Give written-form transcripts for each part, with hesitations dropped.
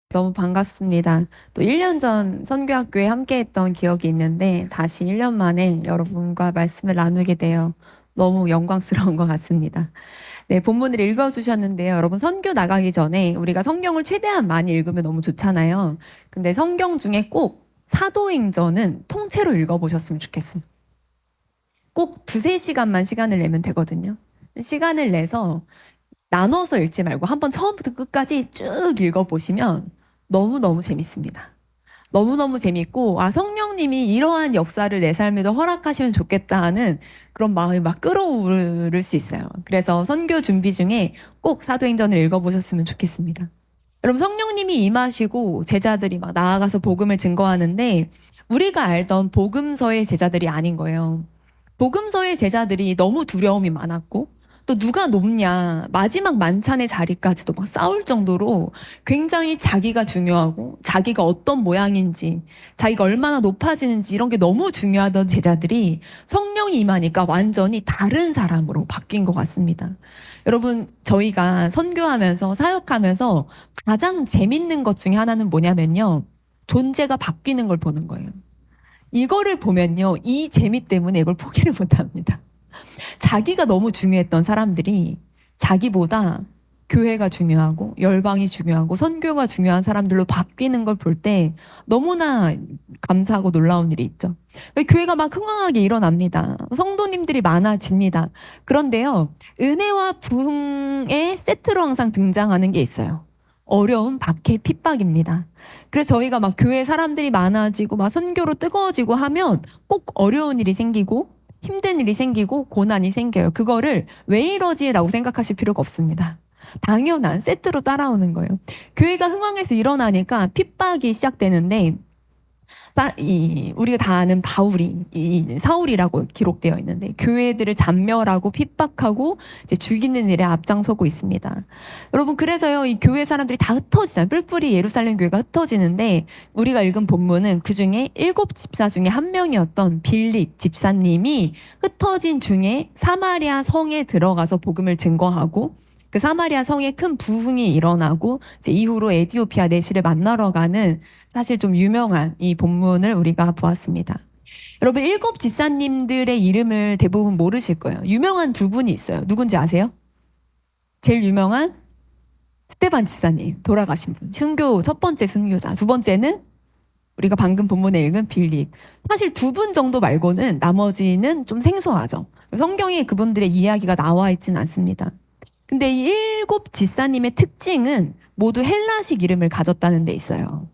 너무 반갑습니다. 또 1년 전 선교학교에 함께했던 기억이 있는데 다시 1년 만에 여러분과 말씀을 나누게 되어 너무 영광스러운 것 같습니다. 네, 본문을 읽어주셨는데요. 여러분 선교 나가기 전에 우리가 성경을 최대한 많이 읽으면 너무 좋잖아요. 근데 성경 중에 꼭 사도행전은 통째로 읽어보셨으면 좋겠어요. 꼭 두세 시간만 시간을 내면 되거든요. 시간을 내서 나눠서 읽지 말고 한번 처음부터 끝까지 쭉 읽어보시면 너무너무 재밌습니다. 너무너무 재밌고, 성령님이 이러한 역사를 내 삶에도 허락하시면 좋겠다 하는 그런 마음이 막 끌어오를 수 있어요. 그래서 선교 준비 중에 꼭 사도행전을 읽어보셨으면 좋겠습니다. 여러분, 성령님이 임하시고 제자들이 막 나아가서 복음을 증거하는데 우리가 알던 복음서의 제자들이 아닌 거예요. 복음서의 제자들이 너무 두려움이 많았고 또 누가 높냐 마지막 만찬의 자리까지도 막 싸울 정도로 굉장히 자기가 중요하고 자기가 어떤 모양인지 자기가 얼마나 높아지는지 이런 게 너무 중요하던 제자들이 성령이 임하니까 완전히 다른 사람으로 바뀐 것 같습니다. 여러분, 저희가 선교하면서 사역하면서 가장 재밌는 것 중에 하나는 뭐냐면요, 존재가 바뀌는 걸 보는 거예요. 이거를 보면요, 이 재미 때문에 이걸 포기를 못 합니다. 자기가 너무 중요했던 사람들이 자기보다 교회가 중요하고 열방이 중요하고 선교가 중요한 사람들로 바뀌는 걸 볼 때 너무나 감사하고 놀라운 일이 있죠. 교회가 막 흥황하게 일어납니다. 성도님들이 많아집니다. 그런데요, 은혜와 부흥의 세트로 항상 등장하는 게 있어요. 어려움, 박해, 핍박입니다. 그래서 저희가 막 교회 사람들이 많아지고 막 선교로 뜨거워지고 하면 꼭 어려운 일이 생기고 힘든 일이 생기고 고난이 생겨요. 그거를 왜 이러지라고 생각하실 필요가 없습니다. 당연한 세트로 따라오는 거예요. 교회가 흥황해서 일어나니까 핍박이 시작되는데 우리가 다 아는 바울이 사울이라고 기록되어 있는데 교회들을 잔멸하고 핍박하고 이제 죽이는 일에 앞장서고 있습니다. 여러분, 그래서요, 이 교회 사람들이 다 흩어지잖아요. 뿔뿔이 예루살렘 교회가 흩어지는데 우리가 읽은 본문은 그 중에 7 집사 중에 한 명이었던 빌립 집사님이 흩어진 중에 사마리아 성에 들어가서 복음을 증거하고 그 사마리아 성에 큰 부흥이 일어나고 이제 이후로 에티오피아 내시를 만나러 가는 사실 좀 유명한 이 본문을 우리가 보았습니다. 여러분, 7 집사님들의 이름을 대부분 모르실 거예요. 유명한 두 분이 있어요. 누군지 아세요? 제일 유명한 스테반 집사님, 돌아가신 분. 순교, 첫 번째 순교자. 두 번째는 우리가 방금 본문에 읽은 빌립. 사실 두 분 정도 말고는 나머지는 좀 생소하죠. 성경에 그분들의 이야기가 나와 있지는 않습니다. 근데 이 7 집사님의 특징은 모두 헬라식 이름을 가졌다는 데 있어요.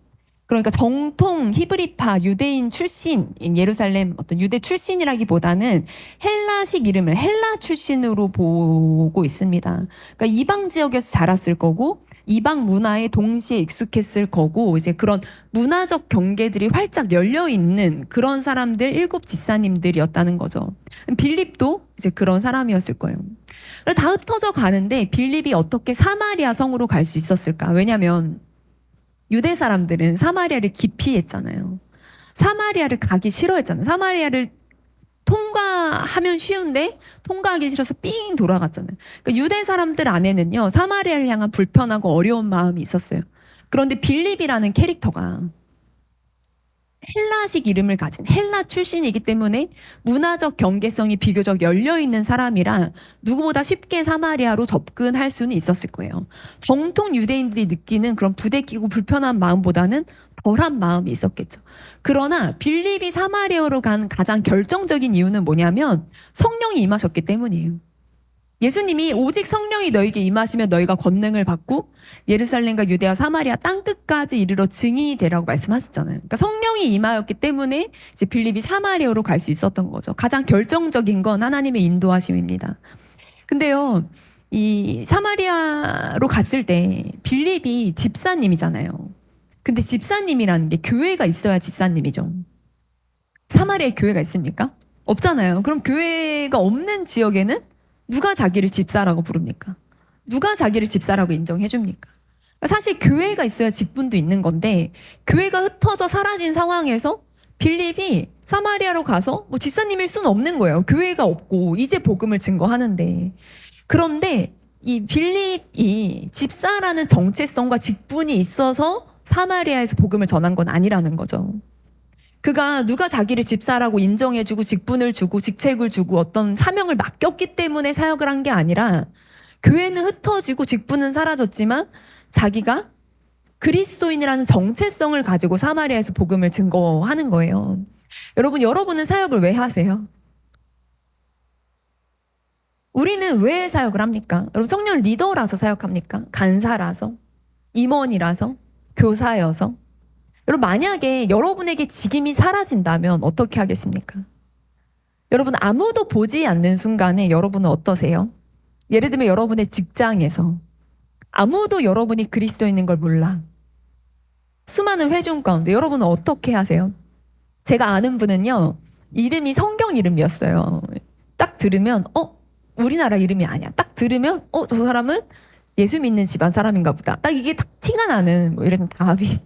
그러니까 정통 히브리파 유대인 출신, 예루살렘 어떤 유대 출신이라기보다는 헬라식 이름을 헬라 출신으로 보고 있습니다. 그러니까 이방 지역에서 자랐을 거고 이방 문화에 동시에 익숙했을 거고 이제 그런 문화적 경계들이 활짝 열려 있는 그런 사람들 7 집사님들이었다는 거죠. 빌립도 이제 그런 사람이었을 거예요. 다 흩어져 가는데 빌립이 어떻게 사마리아 성으로 갈 수 있었을까? 왜냐면 유대 사람들은 사마리아를 기피했잖아요. 사마리아를 가기 싫어했잖아요. 사마리아를 통과하면 쉬운데 통과하기 싫어서 삥 돌아갔잖아요. 그러니까 유대 사람들 안에는요, 사마리아를 향한 불편하고 어려운 마음이 있었어요. 그런데 빌립이라는 캐릭터가 헬라식 이름을 가진 헬라 출신이기 때문에 문화적 경계성이 비교적 열려있는 사람이라 누구보다 쉽게 사마리아로 접근할 수는 있었을 거예요. 정통 유대인들이 느끼는 그런 부대끼고 불편한 마음보다는 덜한 마음이 있었겠죠. 그러나 빌립이 사마리아로 간 가장 결정적인 이유는 뭐냐면 성령이 임하셨기 때문이에요. 예수님이 오직 성령이 너에게 임하시면 너희가 권능을 받고 예루살렘과 유대와 사마리아 땅끝까지 이르러 증인이 되라고 말씀하셨잖아요. 그러니까 성령이 임하였기 때문에 이제 빌립이 사마리아로 갈 수 있었던 거죠. 가장 결정적인 건 하나님의 인도하심입니다. 근데요, 이 사마리아로 갔을 때 빌립이 집사님이잖아요. 근데 집사님이라는 게 교회가 있어야 집사님이죠. 사마리아에 교회가 있습니까? 없잖아요. 그럼 교회가 없는 지역에는 누가 자기를 집사라고 부릅니까? 누가 자기를 집사라고 인정해 줍니까? 사실 교회가 있어야 직분도 있는 건데 교회가 흩어져 사라진 상황에서 빌립이 사마리아로 가서 뭐 집사님일 수는 없는 거예요. 교회가 없고 이제 복음을 증거하는데. 그런데 이 빌립이 집사라는 정체성과 직분이 있어서 사마리아에서 복음을 전한 건 아니라는 거죠. 그가 누가 자기를 집사라고 인정해주고 직분을 주고 직책을 주고 어떤 사명을 맡겼기 때문에 사역을 한 게 아니라 교회는 흩어지고 직분은 사라졌지만 자기가 그리스도인이라는 정체성을 가지고 사마리아에서 복음을 증거하는 거예요. 여러분은 사역을 왜 하세요? 우리는 왜 사역을 합니까? 여러분, 청년 리더라서 사역합니까? 간사라서? 임원이라서? 교사여서? 여러분, 만약에 여러분에게 직임이 사라진다면 어떻게 하겠습니까? 여러분, 아무도 보지 않는 순간에 여러분은 어떠세요? 예를 들면 여러분의 직장에서 아무도 여러분이 그리스도인인 걸 몰라. 수많은 회중 가운데 여러분은 어떻게 하세요? 제가 아는 분은요, 이름이 성경 이름이었어요. 딱 들으면 우리나라 이름이 아니야. 딱 들으면 저 사람은 예수 믿는 집안 사람인가 보다. 딱 이게 딱 티가 나는, 뭐 이름 다윗,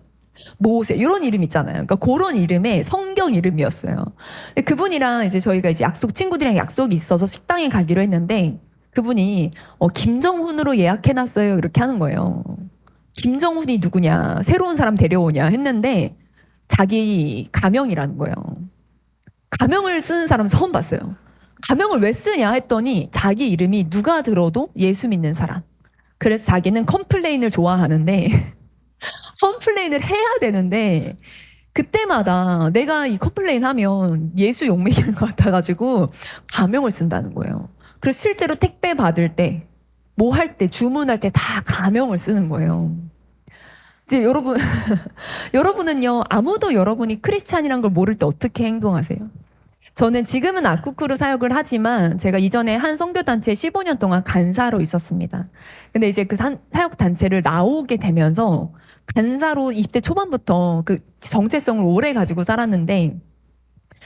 모세 이런 이름 있잖아요. 그러니까 그런 이름의 성경 이름이었어요. 근데 그분이랑 이제 저희가 이제 친구들이랑 약속이 있어서 식당에 가기로 했는데 그분이 김정훈으로 예약해놨어요 이렇게 하는 거예요. 김정훈이 누구냐, 새로운 사람 데려오냐 했는데 자기 가명이라는 거예요. 가명을 쓰는 사람 처음 봤어요. 가명을 왜 쓰냐 했더니 자기 이름이 누가 들어도 예수 믿는 사람. 그래서 자기는 컴플레인을 좋아하는데 컴플레인을 해야 되는데 그때마다 내가 이 컴플레인 하면 예수 욕먹이는 것 같아가지고 가명을 쓴다는 거예요. 그래서 실제로 택배 받을 때, 뭐 할 때, 주문할 때 다 가명을 쓰는 거예요. 이제 여러분은요, 아무도 여러분이 크리스찬이란 걸 모를 때 어떻게 행동하세요? 저는 지금은 아쿠쿠르 사역을 하지만 제가 이전에 한 선교단체에 15년 동안 간사로 있었습니다. 근데 이제 그 사역 단체를 나오게 되면서 간사로 20대 초반부터 그 정체성을 오래 가지고 살았는데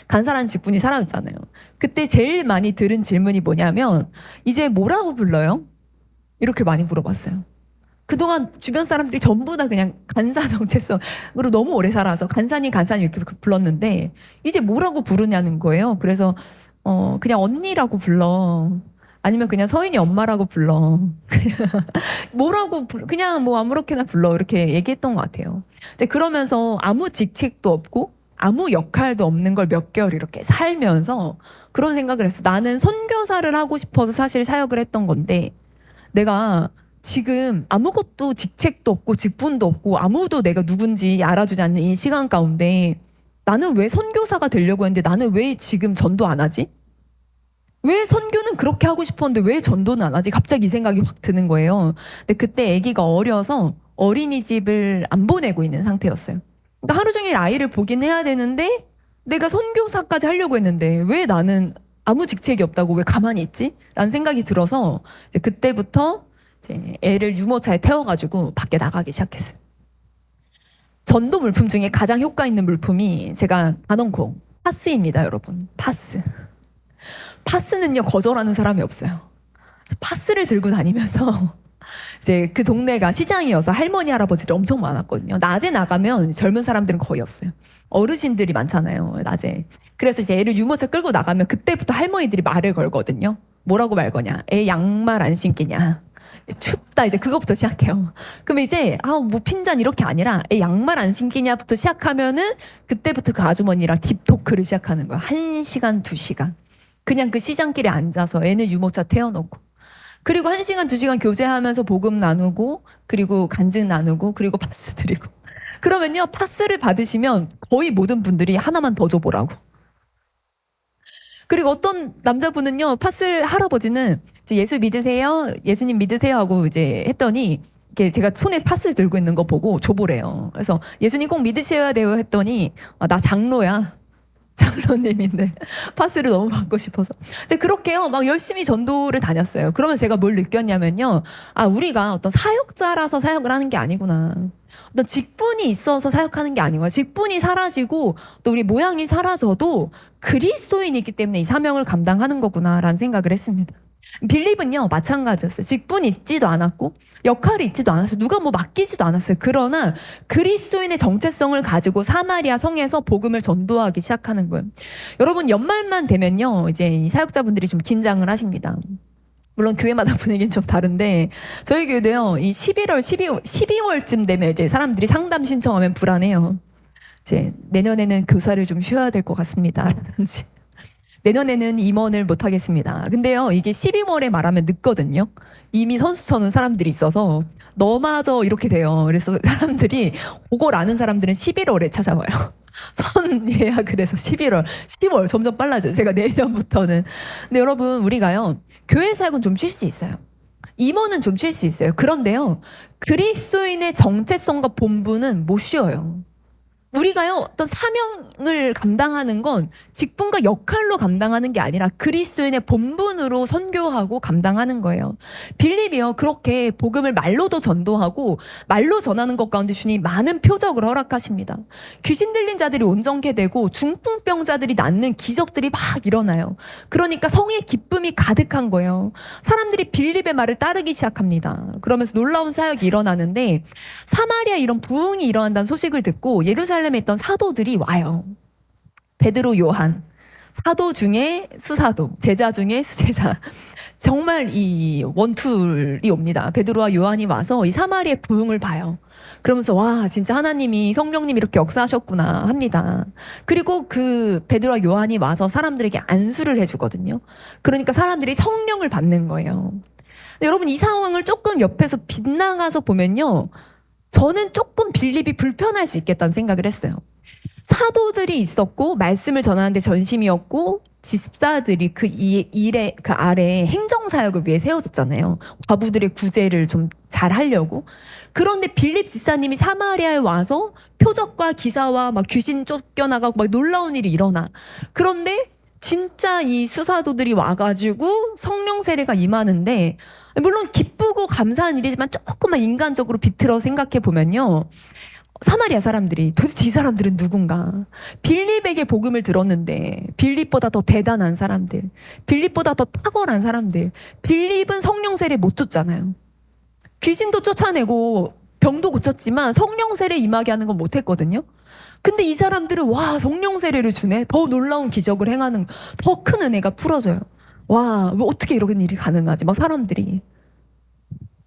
간사라는 직분이 사라졌잖아요. 그때 제일 많이 들은 질문이 뭐냐면 이제 뭐라고 불러요? 이렇게 많이 물어봤어요. 그동안 주변 사람들이 전부 다 그냥 간사 정체성으로 너무 오래 살아서 간사님 이렇게 불렀는데 이제 뭐라고 부르냐는 거예요. 그래서 그냥 언니라고 불러. 아니면 그냥 서인이 엄마라고 불러. 그냥 뭐 아무렇게나 불러. 이렇게 얘기했던 것 같아요. 이제 그러면서 아무 직책도 없고 아무 역할도 없는 걸 몇 개월 이렇게 살면서 그런 생각을 했어. 나는 선교사를 하고 싶어서 사실 사역을 했던 건데 내가 지금 아무것도 직책도 없고 직분도 없고 아무도 내가 누군지 알아주지 않는 이 시간 가운데 나는 왜 선교사가 되려고 했는데 나는 왜 지금 전도 안 하지? 왜 선교는 그렇게 하고 싶었는데 왜 전도는 안 하지? 갑자기 이 생각이 확 드는 거예요. 근데 그때 아기가 어려서 어린이집을 안 보내고 있는 상태였어요. 그러니까 하루 종일 아이를 보긴 해야 되는데 내가 선교사까지 하려고 했는데 왜 나는 아무 직책이 없다고 왜 가만히 있지? 라는 생각이 들어서 이제 그때부터 이제 애를 유모차에 태워가지고 밖에 나가기 시작했어요. 전도 물품 중에 가장 효과 있는 물품이 제가 단원콩 파스입니다, 여러분. 파스. 파스는요 거절하는 사람이 없어요. 파스를 들고 다니면서 이제 그 동네가 시장이어서 할머니 할아버지들 엄청 많았거든요. 낮에 나가면 젊은 사람들은 거의 없어요. 어르신들이 많잖아요, 낮에. 그래서 이제 애를 유모차 끌고 나가면 그때부터 할머니들이 말을 걸거든요. 뭐라고 말 거냐? 애 양말 안 신기냐? 춥다, 이제 그거부터 시작해요. 그럼 이제 뭐 핀잔 이렇게 아니라 애 양말 안 신기냐부터 시작하면은 그때부터 그 아주머니랑 딥토크를 시작하는 거예요. 1시간, 2시간. 그냥 그 시장길에 앉아서 애는 유모차 태워놓고 그리고 1시간, 2시간 교제하면서 복음 나누고 그리고 간증 나누고 그리고 파스 드리고 그러면요 파스를 받으시면 거의 모든 분들이 하나만 더 줘보라고. 그리고 어떤 남자분은요 파스 할아버지는 이제 예수 믿으세요? 예수님 믿으세요? 하고 이제 했더니 이렇게 제가 손에 파스 들고 있는 거 보고 줘보래요. 그래서 예수님 꼭 믿으셔야 돼요 했더니 나 장로야. 장로님인데 파스를 너무 받고 싶어서 이제 그렇게요 막 열심히 전도를 다녔어요. 그러면 제가 뭘 느꼈냐면요, 우리가 어떤 사역자라서 사역을 하는 게 아니구나, 어떤 직분이 있어서 사역하는 게 아니구나, 직분이 사라지고 또 우리 모양이 사라져도 그리스도인이기 때문에 이 사명을 감당하는 거구나라는 생각을 했습니다. 빌립은요 마찬가지였어요. 직분이 있지도 않았고 역할이 있지도 않았어요. 누가 뭐 맡기지도 않았어요. 그러나 그리스도인의 정체성을 가지고 사마리아 성에서 복음을 전도하기 시작하는 거예요. 여러분 연말만 되면요 이제 이 사역자분들이 좀 긴장을 하십니다. 물론 교회마다 분위기는 좀 다른데 저희 교회도요. 이 11월, 12월쯤 되면 이제 사람들이 상담 신청하면 불안해요. 이제 내년에는 교사를 좀 쉬어야 될 것 같습니다. 라든지 내년에는 임원을 못 하겠습니다. 근데요, 이게 12월에 말하면 늦거든요. 이미 선수 쳐놓은 사람들이 있어서 너마저 이렇게 돼요. 그래서 사람들이 그걸 아는 사람들은 11월에 찾아와요. 선 예약을 해서 11월, 10월 점점 빨라져요. 제가 내년부터는. 근데 여러분, 우리가요, 교회 사역은 좀 쉴 수 있어요. 임원은 좀 쉴 수 있어요. 그런데요, 그리스도인의 정체성과 본분은 못 쉬어요. 우리가요, 어떤 사명을 감당하는 건 직분과 역할로 감당하는 게 아니라 그리스도인의 본분으로 선교하고 감당하는 거예요. 빌립이요, 그렇게 복음을 말로도 전도하고 말로 전하는 것 가운데 주님 많은 표적을 허락하십니다. 귀신 들린 자들이 온전케 되고 중풍병자들이 낫는 기적들이 막 일어나요. 그러니까 성의 기쁨이 가득한 거예요. 사람들이 빌립의 말을 따르기 시작합니다. 그러면서 놀라운 사역이 일어나는데 사마리아 이런 부흥이 일어난다는 소식을 듣고 예루살렘에 있던 사도들이 와요. 베드로, 요한, 사도 중에 수사도, 제자 중에 수제자. 정말 이 원툴이 옵니다. 베드로와 요한이 와서 이 사마리아의 부흥을 봐요. 그러면서 와, 진짜 하나님이, 성령님이 이렇게 역사하셨구나 합니다. 그리고 그 베드로와 요한이 와서 사람들에게 안수를 해주거든요. 그러니까 사람들이 성령을 받는 거예요. 여러분, 이 상황을 조금 옆에서 빗나가서 보면요, 저는 조금 빌립이 불편할 수 있겠다는 생각을 했어요. 사도들이 있었고 말씀을 전하는데 전심이었고 집사들이 그 일에 그 아래에 행정사역을 위해 세워졌잖아요. 과부들의 구제를 좀 잘 하려고. 그런데 빌립 집사님이 사마리아에 와서 표적과 기사와 막 귀신 쫓겨나가고 막 놀라운 일이 일어나. 그런데 진짜 이 수사도들이 와가지고 성령 세례가 임하는데, 물론 기쁘고 감사한 일이지만 조금만 인간적으로 비틀어 생각해 보면요, 사마리아 사람들이 도대체 이 사람들은 누군가? 빌립에게 복음을 들었는데 빌립보다 더 대단한 사람들, 빌립보다 더 탁월한 사람들. 빌립은 성령 세례 못 줬잖아요. 귀신도 쫓아내고 병도 고쳤지만 성령 세례 임하게 하는 건 못했거든요. 근데 이 사람들은 와, 성령 세례를 주네. 더 놀라운 기적을 행하는, 더 큰 은혜가 풀어져요. 와, 왜 어떻게 이런 일이 가능하지? 막 사람들이.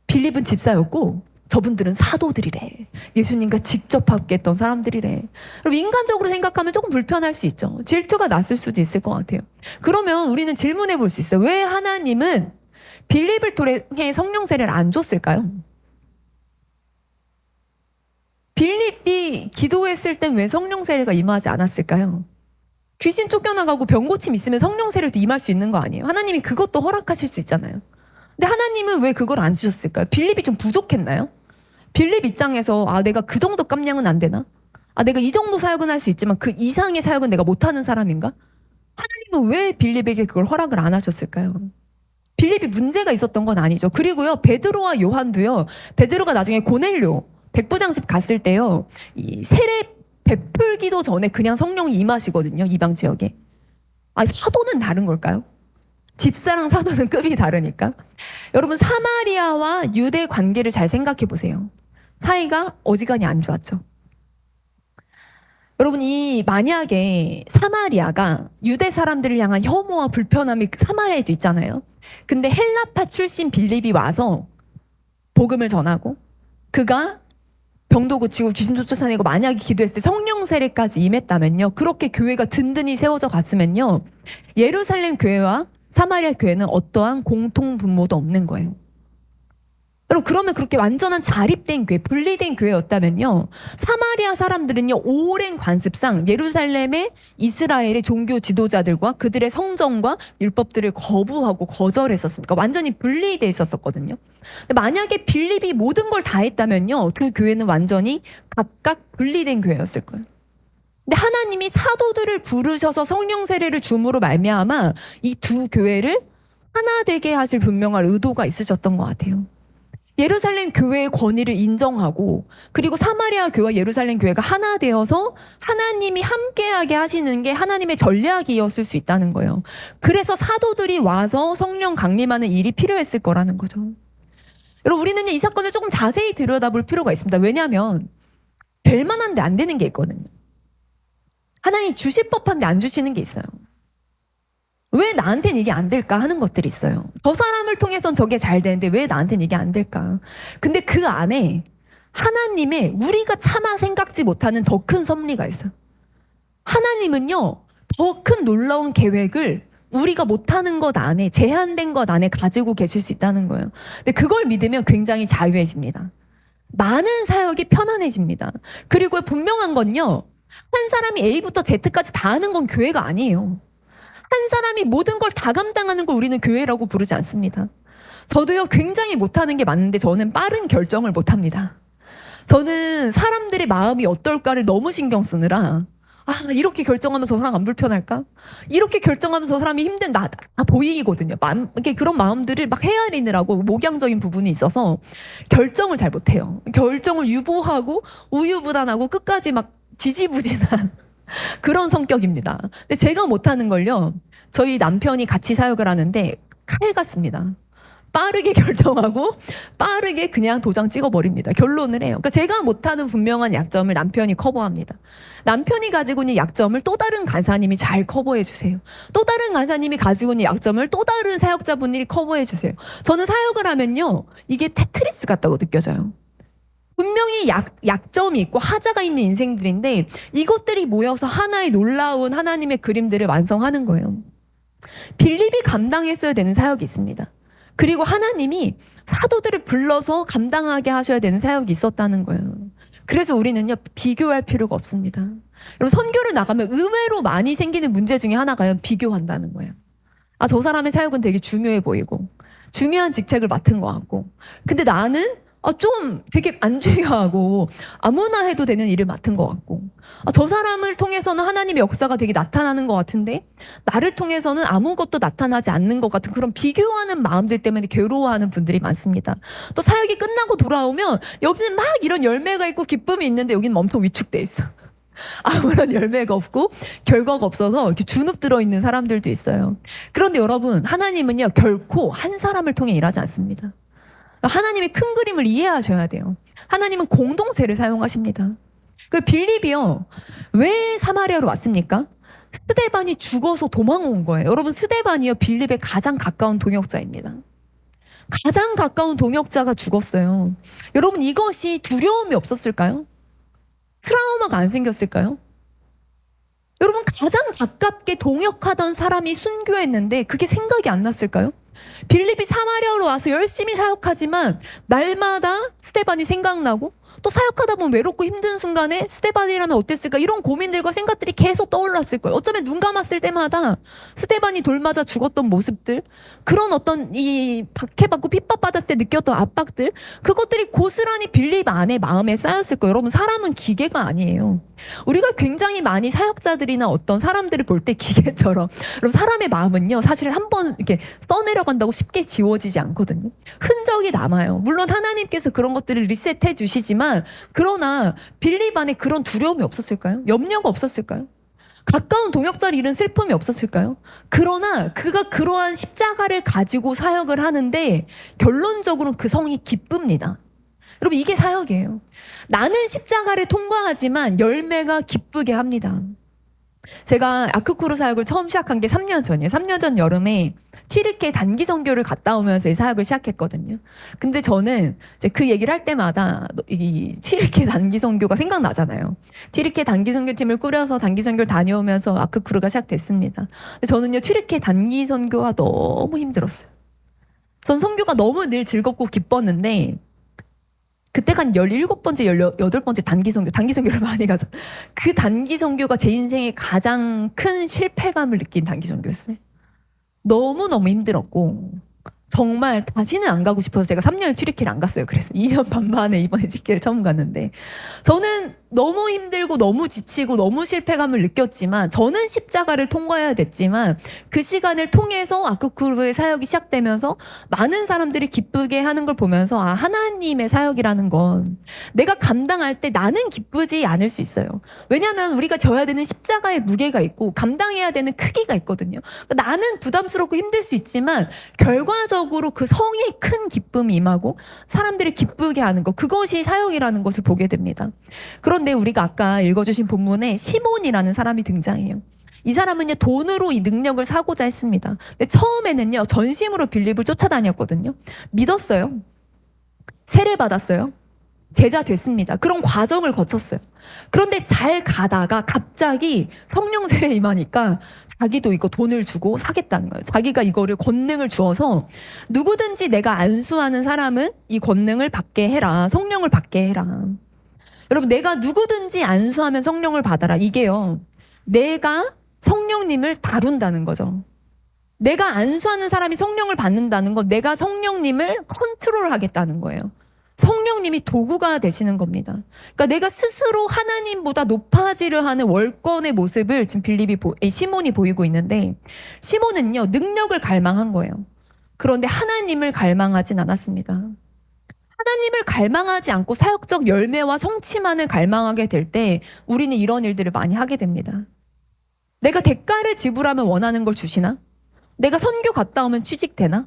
빌립은 집사였고 저분들은 사도들이래. 예수님과 직접 함께했던 사람들이래. 그럼 인간적으로 생각하면 조금 불편할 수 있죠. 질투가 났을 수도 있을 것 같아요. 그러면 우리는 질문해 볼 수 있어요. 왜 하나님은 빌립을 통해 성령 세례를 안 줬을까요? 빌립이 기도했을 땐 왜 성령 세례가 임하지 않았을까요? 귀신 쫓겨나가고 병 고침 있으면 성령 세례도 임할 수 있는 거 아니에요? 하나님이 그것도 허락하실 수 있잖아요. 근데 하나님은 왜 그걸 안 주셨을까요? 빌립이 좀 부족했나요? 빌립 입장에서 아, 내가 그 정도 깜냥은 안 되나? 아, 내가 이 정도 사역은 할 수 있지만 그 이상의 사역은 내가 못하는 사람인가? 하나님은 왜 빌립에게 그걸 허락을 안 하셨을까요? 빌립이 문제가 있었던 건 아니죠. 그리고요, 베드로와 요한도요, 베드로가 나중에 고넬료 백부장집 갔을 때요, 이 세례 베풀기도 전에 그냥 성령이 임하시거든요, 이방 지역에. 아, 사도는 다른 걸까요? 집사랑 사도는 급이 다르니까. 여러분, 사마리아와 유대 관계를 잘 생각해 보세요. 사이가 어지간히 안 좋았죠. 여러분, 이 만약에 사마리아가 유대 사람들을 향한 혐오와 불편함이 사마리아에도 있잖아요. 근데 헬라파 출신 빌립이 와서 복음을 전하고 그가 병도 고치고 귀신도 쫓아내고 만약에 기도했을 때 성령 세례까지 임했다면요, 그렇게 교회가 든든히 세워져 갔으면요, 예루살렘 교회와 사마리아 교회는 어떠한 공통 분모도 없는 거예요. 여러분, 그러면 그렇게 완전한 자립된 교회, 분리된 교회였다면요, 사마리아 사람들은요, 오랜 관습상 예루살렘의 이스라엘의 종교 지도자들과 그들의 성정과 율법들을 거부하고 거절했었습니까? 완전히 분리돼 있었거든요. 만약에 빌립이 모든 걸 다 했다면요, 두 교회는 완전히 각각 분리된 교회였을 거예요. 근데 하나님이 사도들을 부르셔서 성령 세례를 줌으로 말미암아 이 두 교회를 하나 되게 하실 분명한 의도가 있으셨던 것 같아요. 예루살렘 교회의 권위를 인정하고 그리고 사마리아 교회와 예루살렘 교회가 하나 되어서 하나님이 함께하게 하시는 게 하나님의 전략이었을 수 있다는 거예요. 그래서 사도들이 와서 성령 강림하는 일이 필요했을 거라는 거죠. 여러분, 우리는 이 사건을 조금 자세히 들여다볼 필요가 있습니다. 왜냐하면 될 만한데 안 되는 게 있거든요. 하나님 주실 법한데 안 주시는 게 있어요. 왜 나한테는 이게 안 될까 하는 것들이 있어요. 저 사람을 통해선 저게 잘 되는데 왜 나한테는 이게 안 될까? 근데 그 안에 하나님의 우리가 차마 생각지 못하는 더 큰 섭리가 있어요. 하나님은요, 더 큰 놀라운 계획을 우리가 못하는 것 안에, 제한된 것 안에 가지고 계실 수 있다는 거예요. 근데 그걸 믿으면 굉장히 자유해집니다. 많은 사역이 편안해집니다. 그리고 분명한 건요, 한 사람이 A부터 Z까지 다 하는 건 교회가 아니에요. 한 사람이 모든 걸 다 감당하는 걸 우리는 교회라고 부르지 않습니다. 저도요, 굉장히 못하는 게 많은데 저는 빠른 결정을 못합니다. 저는 사람들의 마음이 어떨까를 너무 신경 쓰느라, 이렇게 결정하면 저 사람 안 불편할까? 이렇게 결정하면 저 사람이 다 보이거든요. 이렇게 그런 마음들을 막 헤아리느라고 목양적인 부분이 있어서 결정을 잘 못해요. 결정을 유보하고 우유부단하고 끝까지 막 지지부진한 그런 성격입니다. 근데 제가 못하는 걸요, 저희 남편이 같이 사역을 하는데 칼 같습니다. 빠르게 결정하고 빠르게 그냥 도장 찍어버립니다. 결론을 해요. 그러니까 제가 못하는 분명한 약점을 남편이 커버합니다. 남편이 가지고 있는 약점을 또 다른 간사님이 잘 커버해 주세요. 또 다른 간사님이 가지고 있는 약점을 또 다른 사역자분들이 커버해 주세요. 저는 사역을 하면요, 이게 테트리스 같다고 느껴져요. 분명히 약점이 있고 하자가 있는 인생들인데 이것들이 모여서 하나의 놀라운 하나님의 그림들을 완성하는 거예요. 빌립이 감당했어야 되는 사역이 있습니다. 그리고 하나님이 사도들을 불러서 감당하게 하셔야 되는 사역이 있었다는 거예요. 그래서 우리는요, 비교할 필요가 없습니다. 여러분, 선교를 나가면 의외로 많이 생기는 문제 중에 하나가요, 비교한다는 거예요. 저 사람의 사역은 되게 중요해 보이고 중요한 직책을 맡은 것 같고, 근데 나는 좀 되게 안 중요하고 아무나 해도 되는 일을 맡은 것 같고, 저 사람을 통해서는 하나님의 역사가 되게 나타나는 것 같은데 나를 통해서는 아무것도 나타나지 않는 것 같은 그런 비교하는 마음들 때문에 괴로워하는 분들이 많습니다. 또 사역이 끝나고 돌아오면 여기는 막 이런 열매가 있고 기쁨이 있는데 여기는 엄청 위축돼 있어. 아무런 열매가 없고 결과가 없어서 이렇게 주눅 들어있는 사람들도 있어요. 그런데 여러분, 하나님은요, 결코 한 사람을 통해 일하지 않습니다. 하나님의 큰 그림을 이해하셔야 돼요. 하나님은 공동체를 사용하십니다. 그 빌립이요, 왜 사마리아로 왔습니까? 스데반이 죽어서 도망온 거예요. 여러분, 스데반이요, 빌립의 가장 가까운 동역자입니다. 가장 가까운 동역자가 죽었어요. 여러분, 이것이 두려움이 없었을까요? 트라우마가 안 생겼을까요? 여러분, 가장 가깝게 동역하던 사람이 순교했는데 그게 생각이 안 났을까요? 빌립이 사마리아로 와서 열심히 사역하지만 날마다 스데반이 생각나고, 또 사역하다 보면 외롭고 힘든 순간에 스데반이라면 어땠을까, 이런 고민들과 생각들이 계속 떠올랐을 거예요. 어쩌면 눈 감았을 때마다 스데반이 돌맞아 죽었던 모습들, 그런 어떤 이 박해받고 핍박받았을 때 느꼈던 압박들, 그것들이 고스란히 빌립 안에 마음에 쌓였을 거예요. 여러분, 사람은 기계가 아니에요. 우리가 굉장히 많이 사역자들이나 어떤 사람들을 볼 때 기계처럼, 여러분, 사람의 마음은요, 사실 한번 이렇게 써내려간다고 쉽게 지워지지 않거든요. 흔적이 남아요. 물론 하나님께서 그런 것들을 리셋해 주시지만, 그러나 빌립 안에 그런 두려움이 없었을까요? 염려가 없었을까요? 가까운 동역자를 잃은 슬픔이 없었을까요? 그러나 그가 그러한 십자가를 가지고 사역을 하는데 결론적으로 그 성이 기쁩니다. 여러분, 이게 사역이에요. 나는 십자가를 통과하지만 열매가 기쁘게 합니다. 제가 아크쿠르 사역을 처음 시작한 게 3년 전이에요. 3년 전 여름에 튀르키예 단기 선교를 갔다 오면서 이 사역을 시작했거든요. 근데 저는 이제 그 얘기를 할 때마다 이 튀르키예 단기 선교가 생각나잖아요. 튀르키예 단기 선교팀을 꾸려서 단기 선교를 다녀오면서 아크쿠르가 시작됐습니다. 근데 저는요, 튀르키예 단기 선교가 너무 힘들었어요. 전 선교가 너무 늘 즐겁고 기뻤는데, 그때가 한 17번째, 18번째 단기 선교를 많이 가서, 그 단기 선교가 제 인생의 가장 큰 실패감을 느낀 단기 선교였어요. 너무너무 힘들었고, 정말 다시는 안 가고 싶어서 제가 3년을 튀르키예를 안 갔어요. 그래서 2년 반 만에 이번에 튀르키예를 처음 갔는데, 저는 너무 힘들고 너무 지치고 너무 실패감을 느꼈지만, 저는 십자가를 통과해야 됐지만, 그 시간을 통해서 아크쿠르의 사역이 시작되면서 많은 사람들이 기쁘게 하는 걸 보면서, 하나님의 사역이라는 건 내가 감당할 때 나는 기쁘지 않을 수 있어요. 왜냐하면 우리가 져야 되는 십자가의 무게가 있고 감당해야 되는 크기가 있거든요. 그러니까 나는 부담스럽고 힘들 수 있지만 결과적으로 그 성의 큰 기쁨이 임하고 사람들이 기쁘게 하는 것, 그것이 사역이라는 것을 보게 됩니다. 그런데 우리가 아까 읽어주신 본문에 시몬이라는 사람이 등장해요. 이 사람은요, 돈으로 이 능력을 사고자 했습니다. 근데 처음에는요, 전심으로 빌립을 쫓아다녔거든요. 믿었어요. 세례 받았어요. 제자 됐습니다. 그런 과정을 거쳤어요. 그런데 잘 가다가 갑자기 성령 세례 임하니까 자기도 이거 돈을 주고 사겠다는 거예요. 자기가 이거를 권능을 주어서 누구든지 내가 안수하는 사람은 이 권능을 받게 해라. 성령을 받게 해라. 여러분, 내가 누구든지 안수하면 성령을 받아라. 이게요, 내가 성령님을 다룬다는 거죠. 내가 안수하는 사람이 성령을 받는다는 건 내가 성령님을 컨트롤하겠다는 거예요. 성령님이 도구가 되시는 겁니다. 그러니까 내가 스스로 하나님보다 높아지려 하는 월권의 모습을 지금 시몬이 보이고 있는데, 시몬은요, 능력을 갈망한 거예요. 그런데 하나님을 갈망하진 않았습니다. 하나님을 갈망하지 않고 사역적 열매와 성취만을 갈망하게 될 때 우리는 이런 일들을 많이 하게 됩니다. 내가 대가를 지불하면 원하는 걸 주시나? 내가 선교 갔다 오면 취직되나?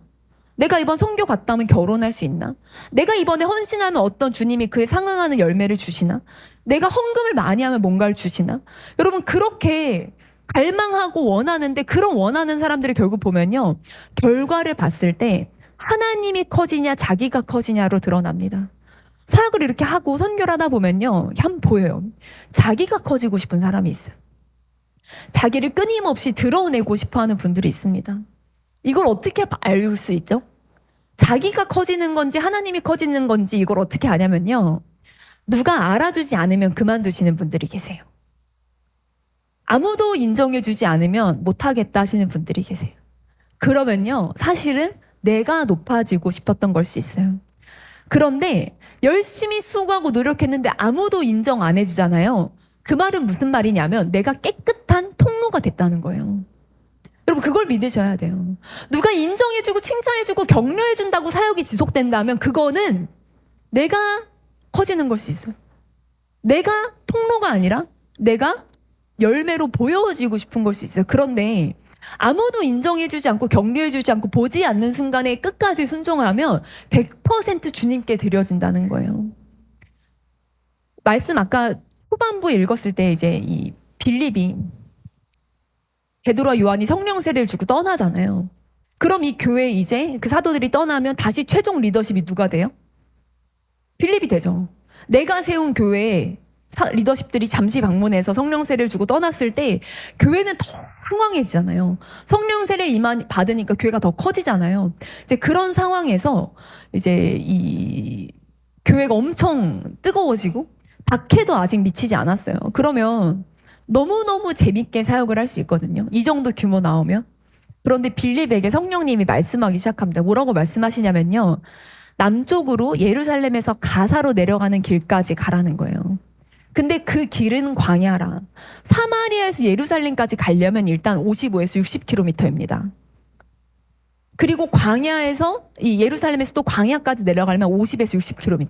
내가 이번 선교 갔다 오면 결혼할 수 있나? 내가 이번에 헌신하면 어떤 주님이 그에 상응하는 열매를 주시나? 내가 헌금을 많이 하면 뭔가를 주시나? 여러분, 그렇게 갈망하고 원하는데, 그런 원하는 사람들이 결국 보면요, 결과를 봤을 때 하나님이 커지냐 자기가 커지냐로 드러납니다. 사역을 이렇게 하고 선교를 하다 보면요, 한 보여요. 자기가 커지고 싶은 사람이 있어요. 자기를 끊임없이 드러내고 싶어하는 분들이 있습니다. 이걸 어떻게 알 수 있죠? 자기가 커지는 건지 하나님이 커지는 건지 이걸 어떻게 아냐면요, 누가 알아주지 않으면 그만두시는 분들이 계세요. 아무도 인정해주지 않으면 못하겠다 하시는 분들이 계세요. 그러면요, 사실은 내가 높아지고 싶었던 걸 수 있어요. 그런데 열심히 수고하고 노력했는데 아무도 인정 안 해주잖아요. 그 말은 무슨 말이냐면 내가 깨끗한 통로가 됐다는 거예요. 여러분, 그걸 믿으셔야 돼요. 누가 인정해주고 칭찬해주고 격려해준다고 사역이 지속된다면 그거는 내가 커지는 걸 수 있어요. 내가 통로가 아니라 내가 열매로 보여지고 싶은 걸 수 있어요. 그런데 아무도 인정해주지 않고 격려해주지 않고 보지 않는 순간에 끝까지 순종하면 100% 주님께 드려진다는 거예요. 말씀 아까 후반부에 읽었을 때 이제 이 빌립이 베드로와 요한이 성령 세례를 주고 떠나잖아요. 그럼 이 교회 이제 그 사도들이 떠나면 다시 최종 리더십이 누가 돼요? 빌립이 되죠. 내가 세운 교회에 리더십들이 잠시 방문해서 성령 세례를 주고 떠났을 때 교회는 더 흥왕해지잖아요. 성령 세례를 받으니까 교회가 더 커지잖아요. 이제 그런 상황에서 이제 이 교회가 엄청 뜨거워지고 박해도 아직 미치지 않았어요. 그러면 너무너무 재밌게 사역을 할 수 있거든요. 이 정도 규모 나오면. 그런데 빌립에게 성령님이 말씀하기 시작합니다. 뭐라고 말씀하시냐면요, 남쪽으로 예루살렘에서 가사로 내려가는 길까지 가라는 거예요. 근데 그 길은 광야라. 사마리아에서 예루살렘까지 가려면 일단 55에서 60km입니다. 그리고 광야에서 이 예루살렘에서 또 광야까지 내려가려면 50에서 60km.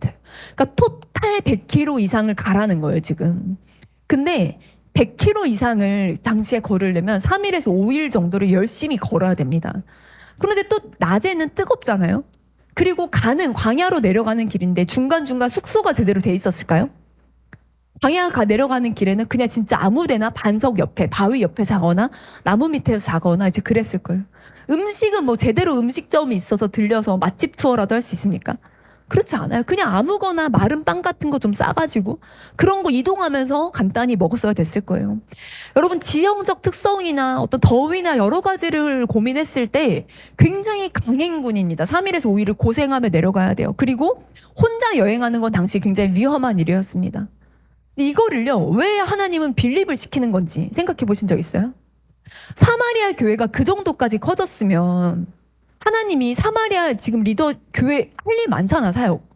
그러니까 토탈 100km 이상을 가라는 거예요, 지금. 근데 100km 이상을 당시에 걸으려면 3일에서 5일 정도를 열심히 걸어야 됩니다. 그런데 또 낮에는 뜨겁잖아요. 그리고 광야로 내려가는 길인데 중간중간 숙소가 제대로 돼 있었을까요? 광야가 내려가는 길에는 그냥 진짜 아무데나 반석 옆에, 바위 옆에 자거나 나무 밑에서 자거나 이제 그랬을 거예요. 음식은 뭐 제대로 음식점이 있어서 들려서 맛집 투어라도 할 수 있습니까? 그렇지 않아요. 그냥 아무거나 마른 빵 같은 거 좀 싸가지고 그런 거 이동하면서 간단히 먹었어야 됐을 거예요. 여러분, 지형적 특성이나 어떤 더위나 여러 가지를 고민했을 때 굉장히 강행군입니다. 3일에서 5일을 고생하며 내려가야 돼요. 그리고 혼자 여행하는 건 당시 굉장히 위험한 일이었습니다. 이거를요, 왜 하나님은 빌립을 시키는 건지 생각해 보신 적 있어요? 사마리아 교회가 그 정도까지 커졌으면 하나님이 사마리아 지금 리더 교회 할 일 많잖아, 사역.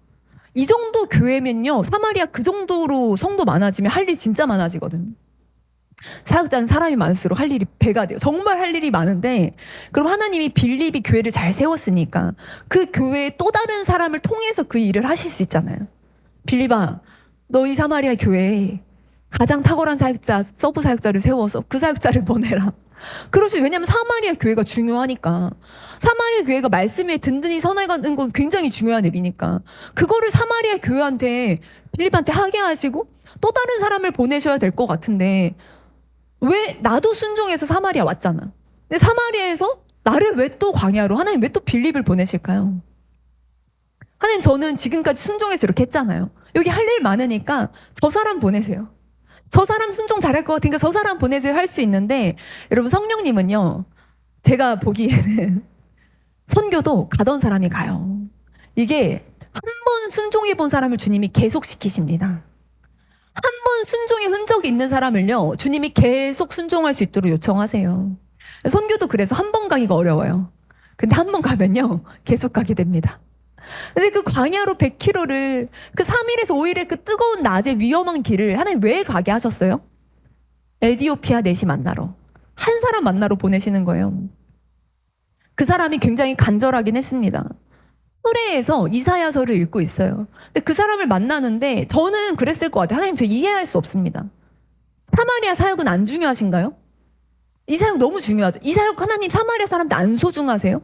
이 정도 교회면요, 사마리아 그 정도로 성도 많아지면 할 일 진짜 많아지거든. 사역자는 사람이 많을수록 할 일이 배가 돼요. 정말 할 일이 많은데, 그럼 하나님이 빌립이 교회를 잘 세웠으니까 그 교회에 또 다른 사람을 통해서 그 일을 하실 수 있잖아요. 빌립아, 너희 사마리아 교회에 가장 탁월한 사역자, 서브 사역자를 세워서 그 사역자를 보내라. 그렇지. 왜냐하면 사마리아 교회가 중요하니까. 사마리아 교회가 말씀 위에 든든히 선행하는 건 굉장히 중요한 일이니까. 그거를 사마리아 교회한테, 빌립한테 하게 하시고 또 다른 사람을 보내셔야 될 것 같은데 왜 나도 순종해서 사마리아 왔잖아. 근데 사마리아에서 나를 왜 또 광야로, 하나님 왜 또 빌립을 보내실까요? 하나님, 저는 지금까지 순종해서 이렇게 했잖아요. 여기 할 일 많으니까 저 사람 보내세요. 저 사람 순종 잘할 것 같으니까 저 사람 보내세요 할 수 있는데, 여러분, 성령님은요, 제가 보기에는 선교도 가던 사람이 가요. 이게 한 번 순종해 본 사람을 주님이 계속 시키십니다. 한 번 순종의 흔적이 있는 사람을요, 주님이 계속 순종할 수 있도록 요청하세요. 선교도 그래서 한 번 가기가 어려워요. 근데 한 번 가면요, 계속 가게 됩니다. 근데 그 광야로 100km를, 그 3일에서 5일의 그 뜨거운 낮의 위험한 길을 하나님 왜 가게 하셨어요? 에디오피아 넷이 만나러. 한 사람 만나러 보내시는 거예요. 그 사람이 굉장히 간절하긴 했습니다. 수레에서 이사야서를 읽고 있어요. 근데 그 사람을 만나는데 저는 그랬을 것 같아요. 하나님, 저 이해할 수 없습니다. 사마리아 사역은 안 중요하신가요? 이 사역 너무 중요하죠. 이 사역 하나님 사마리아 사람들 안 소중하세요?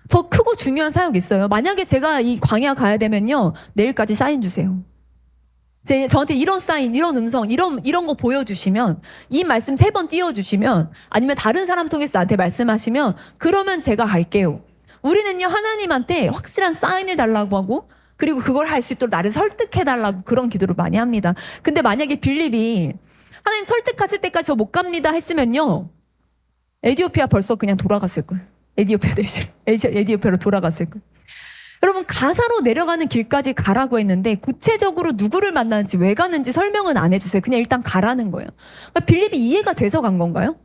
저 크고 중요한 사역 있어요. 만약에 제가 이 광야 가야 되면요, 내일까지 사인 주세요. 저한테 이런 사인, 이런 음성, 이런 거 보여주시면, 이 말씀 3번 띄워주시면, 아니면 다른 사람 통해서 나한테 말씀하시면, 그러면 제가 갈게요. 우리는요, 하나님한테 확실한 사인을 달라고 하고, 그리고 그걸 할 수 있도록 나를 설득해달라고 그런 기도를 많이 합니다. 근데 만약에 빌립이 하나님 설득하실 때까지 저 못 갑니다 했으면요, 에디오피아 벌써 그냥 돌아갔을 거예요. 에디오피아로 돌아갔을 거예요. 여러분, 가사로 내려가는 길까지 가라고 했는데 구체적으로 누구를 만나는지 왜 가는지 설명은 안 해주세요. 그냥 일단 가라는 거예요. 그러니까 빌립이 이해가 돼서 간 건가요?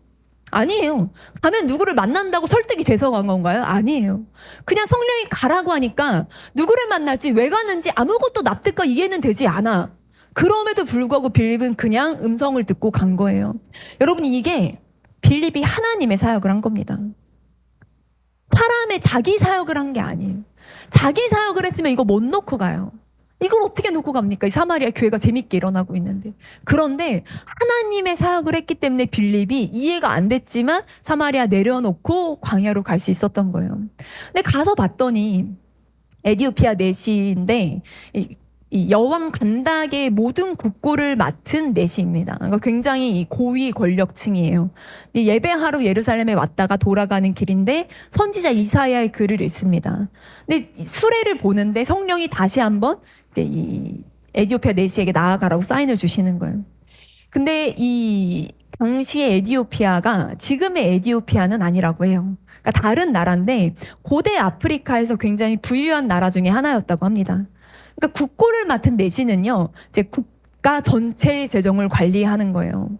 아니에요. 가면 누구를 만난다고 설득이 돼서 간 건가요? 아니에요. 그냥 성령이 가라고 하니까 누구를 만날지 왜 가는지 아무것도 납득과 이해는 되지 않아. 그럼에도 불구하고 빌립은 그냥 음성을 듣고 간 거예요. 여러분, 이게 빌립이 하나님의 사역을 한 겁니다. 사람의 자기 사역을 한 게 아니에요. 자기 사역을 했으면 이거 못 놓고 가요. 이걸 어떻게 놓고 갑니까? 이 사마리아 교회가 재밌게 일어나고 있는데. 그런데 하나님의 사역을 했기 때문에 빌립이 이해가 안 됐지만 사마리아 내려놓고 광야로 갈 수 있었던 거예요. 근데 가서 봤더니 에디오피아 넷인데 이 여왕 간닥의 모든 국고를 맡은 넷입니다. 그러니까 굉장히 고위 권력층이에요. 예배하러 예루살렘에 왔다가 돌아가는 길인데 선지자 이사야의 글을 읽습니다. 근데 수레를 보는데 성령이 다시 한번 이제 이 에디오피아 넷에게 나아가라고 사인을 주시는 거예요. 근데 이 당시의 에디오피아가 지금의 에디오피아는 아니라고 해요. 그러니까 다른 나라인데 고대 아프리카에서 굉장히 부유한 나라 중에 하나였다고 합니다. 그러니까 국고를 맡은 넷이는요, 이제 국가 전체 재정을 관리하는 거예요.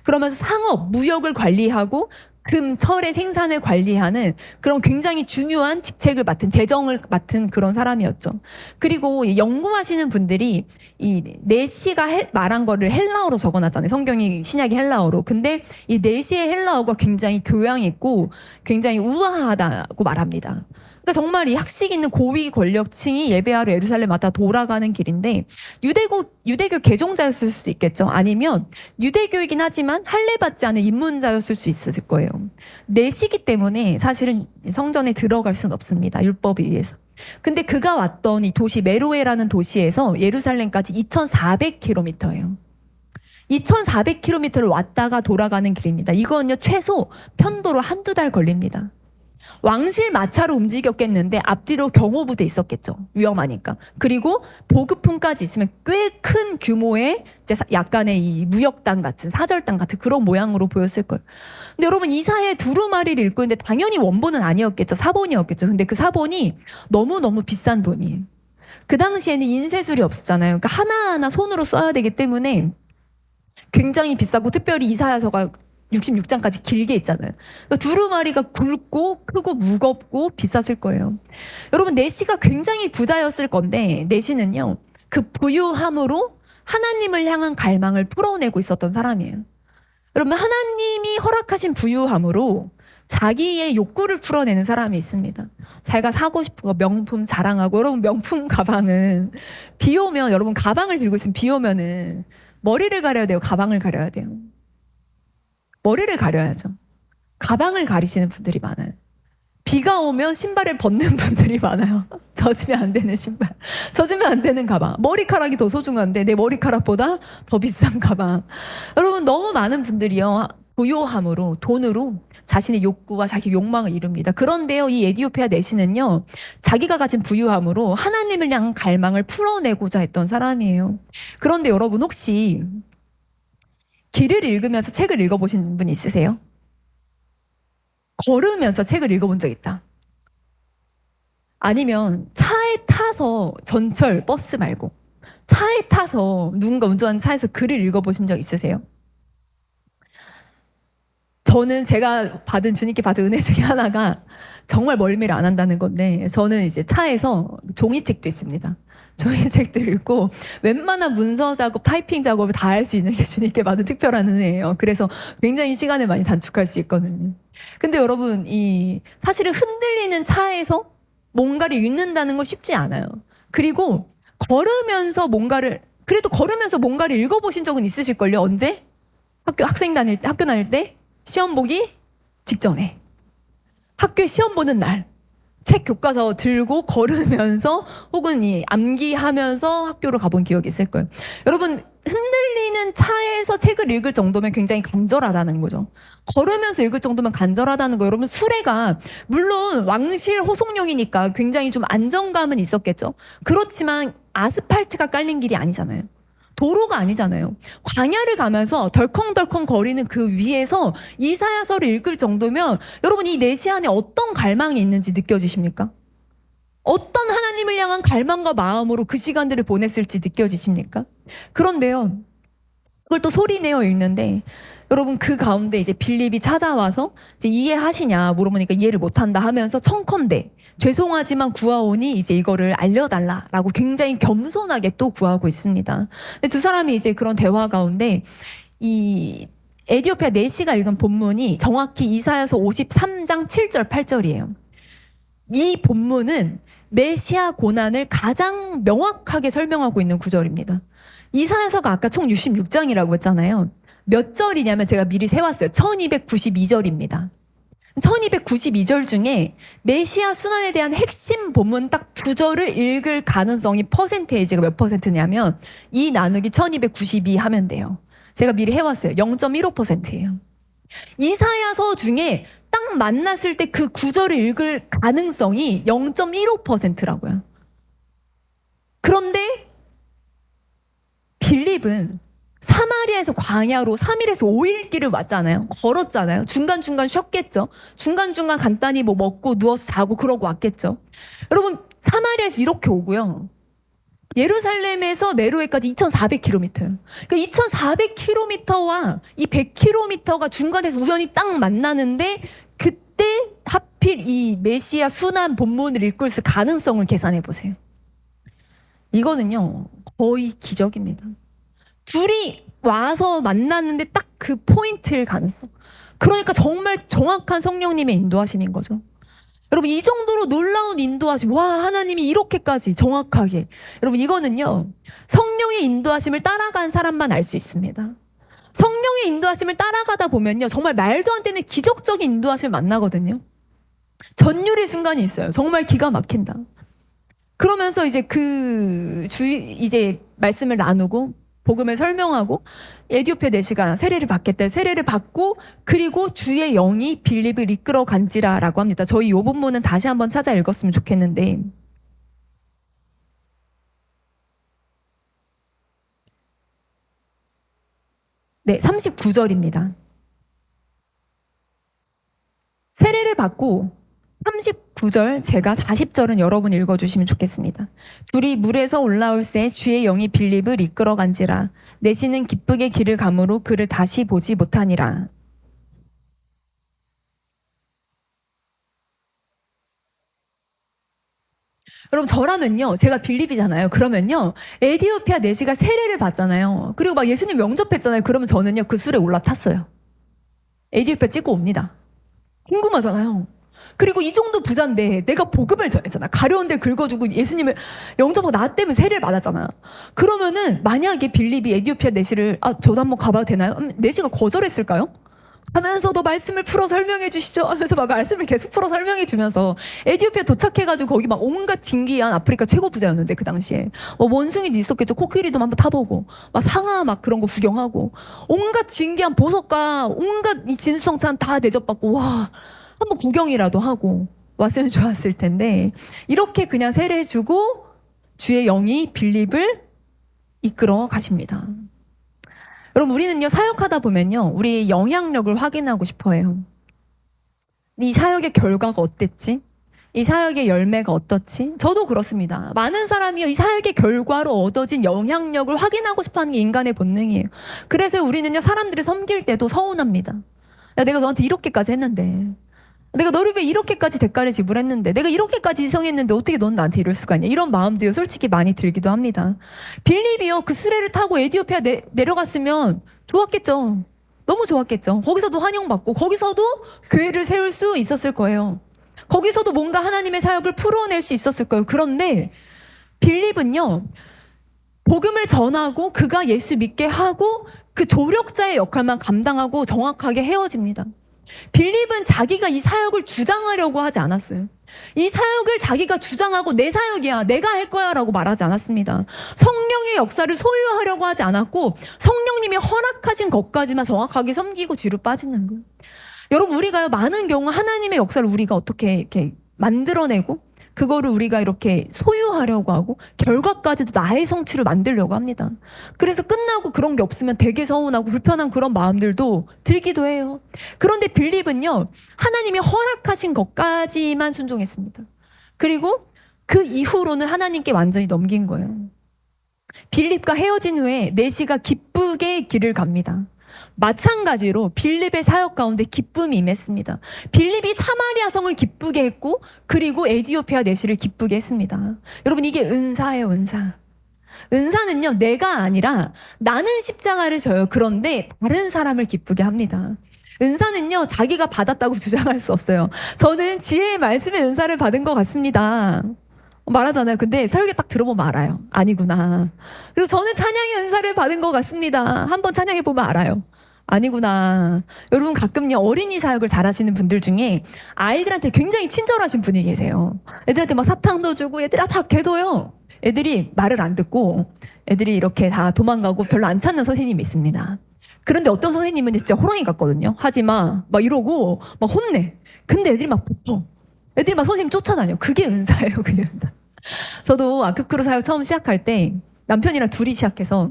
그러면서 상업, 무역을 관리하고 금, 철의 생산을 관리하는 그런 굉장히 중요한 직책을 맡은, 재정을 맡은 그런 사람이었죠. 그리고 연구하시는 분들이 이 넷시가 말한 거를 헬라어로 적어놨잖아요. 성경이 신약이 헬라어로. 근데 이 넷시의 헬라어가 굉장히 교양 있고 굉장히 우아하다고 말합니다. 그러니까 정말 이 학식 있는 고위 권력층이 예배하러 예루살렘 왔다 돌아가는 길인데 유대교 개종자였을 수도 있겠죠. 아니면 유대교이긴 하지만 할례받지 않은 입문자였을 수 있을 거예요. 넷이기 때문에 사실은 성전에 들어갈 수는 없습니다. 율법에 의해서. 근데 그가 왔던 이 도시 메로에라는 도시에서 예루살렘까지 2,400km예요. 2,400km를 왔다가 돌아가는 길입니다. 이건요, 최소 편도로 1~2달 걸립니다. 왕실 마차로 움직였겠는데 앞뒤로 경호부대 있었겠죠. 위험하니까. 그리고 보급품까지 있으면 꽤 큰 규모의 이제 약간의 이 무역당 같은, 사절당 같은 그런 모양으로 보였을 거예요. 근데 여러분, 이사야의 두루마리를 읽고 있는데 당연히 원본은 아니었겠죠. 사본이었겠죠. 근데 그 사본이 너무너무 비싼 돈이에요. 그 당시에는 인쇄술이 없었잖아요. 그러니까 하나하나 손으로 써야 되기 때문에 굉장히 비싸고, 특별히 이사야서가 66장까지 길게 있잖아요. 그러니까 두루마리가 굵고 크고 무겁고 비쌌을 거예요. 여러분, 넷시가 굉장히 부자였을 건데 넷시는요, 그 부유함으로 하나님을 향한 갈망을 풀어내고 있었던 사람이에요. 여러분, 하나님이 허락하신 부유함으로 자기의 욕구를 풀어내는 사람이 있습니다. 자기가 사고 싶은 거 명품 자랑하고. 여러분, 명품 가방은 비 오면, 여러분 가방을 들고 있으면 비 오면은 머리를 가려야 돼요? 가방을 가려야 돼요? 머리를 가려야죠. 가방을 가리시는 분들이 많아요. 비가 오면 신발을 벗는 분들이 많아요. 젖으면 안 되는 신발, 젖으면 안 되는 가방. 머리카락이 더 소중한데 내 머리카락보다 더 비싼 가방. 여러분, 너무 많은 분들이요, 부요함으로, 돈으로 자신의 욕구와 자기 욕망을 이룹니다. 그런데요, 이 에디오피아 내시는요, 자기가 가진 부유함으로 하나님을 향한 갈망을 풀어내고자 했던 사람이에요. 그런데 여러분 혹시 길을 읽으면서 책을 읽어보신 분 있으세요? 걸으면서 책을 읽어본 적 있다. 아니면 차에 타서 전철, 버스 말고 차에 타서 누군가 운전하는 차에서 글을 읽어보신 적 있으세요? 저는 제가 주님께 받은 은혜 중에 하나가 정말 멀미를 안 한다는 건데, 저는 이제 차에서 종이책도 있습니다. 종이책도 읽고 웬만한 문서 작업, 타이핑 작업을 다 할 수 있는 게 주님께 받은 특별한 은혜예요. 그래서 굉장히 시간을 많이 단축할 수 있거든요. 근데 여러분, 사실은 흔들리는 차에서 뭔가를 읽는다는 건 쉽지 않아요. 그리고 그래도 걸으면서 뭔가를 읽어보신 적은 있으실걸요? 언제? 학교 다닐 때? 시험 보기 직전에. 학교에 시험 보는 날. 책 교과서 들고 걸으면서 혹은 암기하면서 학교로 가본 기억이 있을 거예요. 여러분, 흔들리는 차에서 책을 읽을 정도면 굉장히 간절하다는 거죠. 걸으면서 읽을 정도면 간절하다는 거예요. 여러분, 수레가 물론 왕실 호송용이니까 굉장히 좀 안정감은 있었겠죠. 그렇지만 아스팔트가 깔린 길이 아니잖아요. 도로가 아니잖아요. 광야를 가면서 덜컹덜컹 거리는 그 위에서 이사야서를 읽을 정도면 여러분, 이 내시 안에 어떤 갈망이 있는지 느껴지십니까? 어떤 하나님을 향한 갈망과 마음으로 그 시간들을 보냈을지 느껴지십니까? 그런데요, 그걸 또 소리내어 읽는데, 여러분, 그 가운데 이제 빌립이 찾아와서 이제 이해하시냐 물어보니까 이해를 못한다 하면서 청컨대 죄송하지만 구하오니 이제 이거를 알려달라라고 굉장히 겸손하게 또 구하고 있습니다. 근데 두 사람이 이제 그런 대화 가운데 이 에디오피아 내시가 읽은 본문이 정확히 이사야서 53장 7절 8절이에요. 이 본문은 메시아 고난을 가장 명확하게 설명하고 있는 구절입니다. 이사야서가 아까 총 66장이라고 했잖아요. 몇 절이냐면 제가 미리 세왔어요. 1292절입니다. 1292절 중에 메시아 순환에 대한 핵심 본문 딱 2절을 읽을 가능성이 퍼센테이지가 몇 퍼센트냐면 2 나누기 1292 하면 돼요. 제가 미리 해왔어요. 0.15%예요. 이사야서 중에 딱 만났을 때 그 9절을 읽을 가능성이 0.15%라고요. 그런데 빌립은 사마리아에서 광야로 3일에서 5일 길을 왔잖아요. 걸었잖아요. 중간중간 쉬었겠죠. 중간중간 간단히 뭐 먹고 누워서 자고 그러고 왔겠죠. 여러분, 사마리아에서 이렇게 오고요. 예루살렘에서 메로에까지 2,400km예요. 그러니까 2,400km와 이 100km가 중간에서 우연히 딱 만나는데 그때 하필 이 메시아 순환 본문을 읽을 수 가능성을 계산해 보세요. 이거는요, 거의 기적입니다. 둘이 와서 만났는데 딱 그 포인트일 가능성. 그러니까 정말 정확한 성령님의 인도하심인 거죠. 여러분, 이 정도로 놀라운 인도하심. 와, 하나님이 이렇게까지 정확하게. 여러분, 이거는요, 성령의 인도하심을 따라간 사람만 알 수 있습니다. 성령의 인도하심을 따라가다 보면요, 정말 말도 안 되는 기적적인 인도하심을 만나거든요. 전율의 순간이 있어요. 정말 기가 막힌다. 그러면서 이제 이제 말씀을 나누고 복음을 설명하고 에디오피아 내시가 세례를 받겠대. 세례를 받고 그리고 주의 영이 빌립을 이끌어 간지라라고 합니다. 저희 이 본문은 다시 한번 찾아 읽었으면 좋겠는데, 네, 39절입니다. 세례를 받고 39절, 제가 40절은 여러분 읽어주시면 좋겠습니다. 둘이 물에서 올라올새 주의 영이 빌립을 이끌어 간지라. 내시는 기쁘게 길을 가므로 그를 다시 보지 못하니라. 여러분, 저라면요, 제가 빌립이잖아요. 그러면요, 에디오피아 내시가 세례를 받잖아요. 그리고 막 예수님 영접했잖아요. 그러면 저는요, 그 술에 올라탔어요. 에디오피아 찍고 옵니다. 궁금하잖아요. 그리고 이 정도 부자인데 내가 복음을 전했잖아. 가려운 데를 긁어주고 예수님을 영접하고 나 때문에 세례를 받았잖아. 그러면은 만약에 빌립이 에디오피아 내시를 저도 한번 가봐도 되나요? 내시가 거절했을까요? 하면서도 말씀을 풀어 설명해 주시죠 하면서 막 말씀을 계속 풀어 설명해 주면서 에티오피아 도착해가지고 거기 막 온갖 진기한 아프리카 최고 부자였는데 그 당시에 원숭이도 있었겠죠. 코끼리도 한번 타보고 막 상아 막 그런 거 구경하고 온갖 진기한 보석과 온갖 이 진수성찬 다 대접받고 와 한번 구경이라도 하고 왔으면 좋았을 텐데 이렇게 그냥 세례주고 주의 영이 빌립을 이끌어 가십니다. 여러분 우리는요 사역하다 보면요 우리의 영향력을 확인하고 싶어 해요. 이 사역의 결과가 어땠지? 이 사역의 열매가 어떻지? 저도 그렇습니다. 많은 사람이요 이 사역의 결과로 얻어진 영향력을 확인하고 싶어하는 게 인간의 본능이에요. 그래서 우리는요 사람들이 섬길 때도 서운합니다. 야 내가 너한테 이렇게까지 했는데 내가 너를 위해 이렇게까지 대가를 지불했는데 내가 이렇게까지 희생했는데 어떻게 넌 나한테 이럴 수가 있냐 이런 마음도요 솔직히 많이 들기도 합니다. 빌립이요 그 수레를 타고 에티오피아 내려갔으면 좋았겠죠. 너무 좋았겠죠. 거기서도 환영받고 거기서도 교회를 세울 수 있었을 거예요. 거기서도 뭔가 하나님의 사역을 풀어낼 수 있었을 거예요. 그런데 빌립은요 복음을 전하고 그가 예수 믿게 하고 그 조력자의 역할만 감당하고 정확하게 헤어집니다. 빌립은 자기가 이 사역을 주장하려고 하지 않았어요. 이 사역을 자기가 주장하고 내 사역이야 내가 할 거야 라고 말하지 않았습니다. 성령의 역사를 소유하려고 하지 않았고 성령님이 허락하신 것까지만 정확하게 섬기고 뒤로 빠지는 거예요. 여러분 우리가요 많은 경우 하나님의 역사를 우리가 어떻게 이렇게 만들어내고 그거를 우리가 이렇게 소유하려고 하고 결과까지도 나의 성취를 만들려고 합니다. 그래서 끝나고 그런 게 없으면 되게 서운하고 불편한 그런 마음들도 들기도 해요. 그런데 빌립은요 하나님이 허락하신 것까지만 순종했습니다. 그리고 그 이후로는 하나님께 완전히 넘긴 거예요. 빌립과 헤어진 후에 내시가 기쁘게 길을 갑니다. 마찬가지로 빌립의 사역 가운데 기쁨이 임했습니다. 빌립이 사마리아 성을 기쁘게 했고 그리고 에티오피아 내시를 기쁘게 했습니다. 여러분 이게 은사예요. 은사. 은사는요 내가 아니라 나는 십자가를 져요. 그런데 다른 사람을 기쁘게 합니다. 은사는요 자기가 받았다고 주장할 수 없어요. 저는 지혜의 말씀의 은사를 받은 것 같습니다. 말하잖아요. 근데 설교 딱 들어보면 알아요. 아니구나. 그리고 저는 찬양의 은사를 받은 것 같습니다. 한번 찬양해보면 알아요. 아니구나. 여러분 가끔요 어린이 사역을 잘하시는 분들 중에 아이들한테 굉장히 친절하신 분이 계세요. 애들한테 막 사탕도 주고 애들아 막 걔도요. 애들이 말을 안 듣고 애들이 이렇게 다 도망가고 별로 안 찾는 선생님이 있습니다. 그런데 어떤 선생님은 진짜 호랑이 같거든요. 하지마 막 이러고 막 혼내. 근데 애들이 막 붙어. 애들이 막 선생님 쫓아다녀. 그게 은사예요. 그게 은사. 저도 아크크루 사역 처음 시작할 때 남편이랑 둘이 시작해서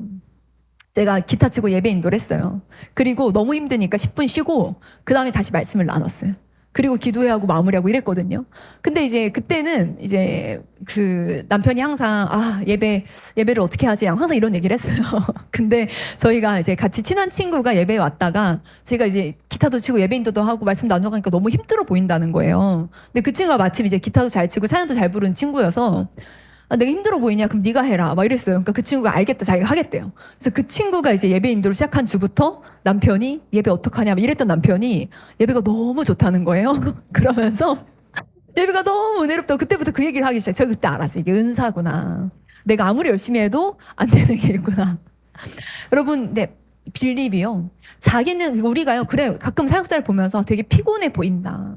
제가 기타 치고 예배 인도를 했어요. 그리고 너무 힘드니까 10분 쉬고 그 다음에 다시 말씀을 나눴어요. 그리고 기도회 하고 마무리하고 이랬거든요. 근데 이제 그때는 이제 그 남편이 항상 예배를 어떻게 하지? 항상 이런 얘기를 했어요. 근데 저희가 이제 같이 친한 친구가 예배에 왔다가 제가 이제 기타도 치고 예배 인도도 하고 말씀 나눠가니까 너무 힘들어 보인다는 거예요. 근데 그 친구가 마침 이제 기타도 잘 치고 찬양도 잘 부르는 친구여서 내가 힘들어 보이냐? 그럼 네가 해라. 막 이랬어요. 그러니까 그 친구가 알겠다. 자기가 하겠대요. 그래서 그 친구가 이제 예배 인도를 시작한 주부터 남편이 예배 어떡하냐? 막 이랬던 남편이 예배가 너무 좋다는 거예요. 그러면서 예배가 너무 은혜롭다고 그때부터 그 얘기를 하기 시작해요. 제가 그때 알았어요. 이게 은사구나. 내가 아무리 열심히 해도 안 되는 게 있구나. 여러분, 빌립이요. 자기는 우리가요. 그래 가끔 사역자를 보면서 되게 피곤해 보인다.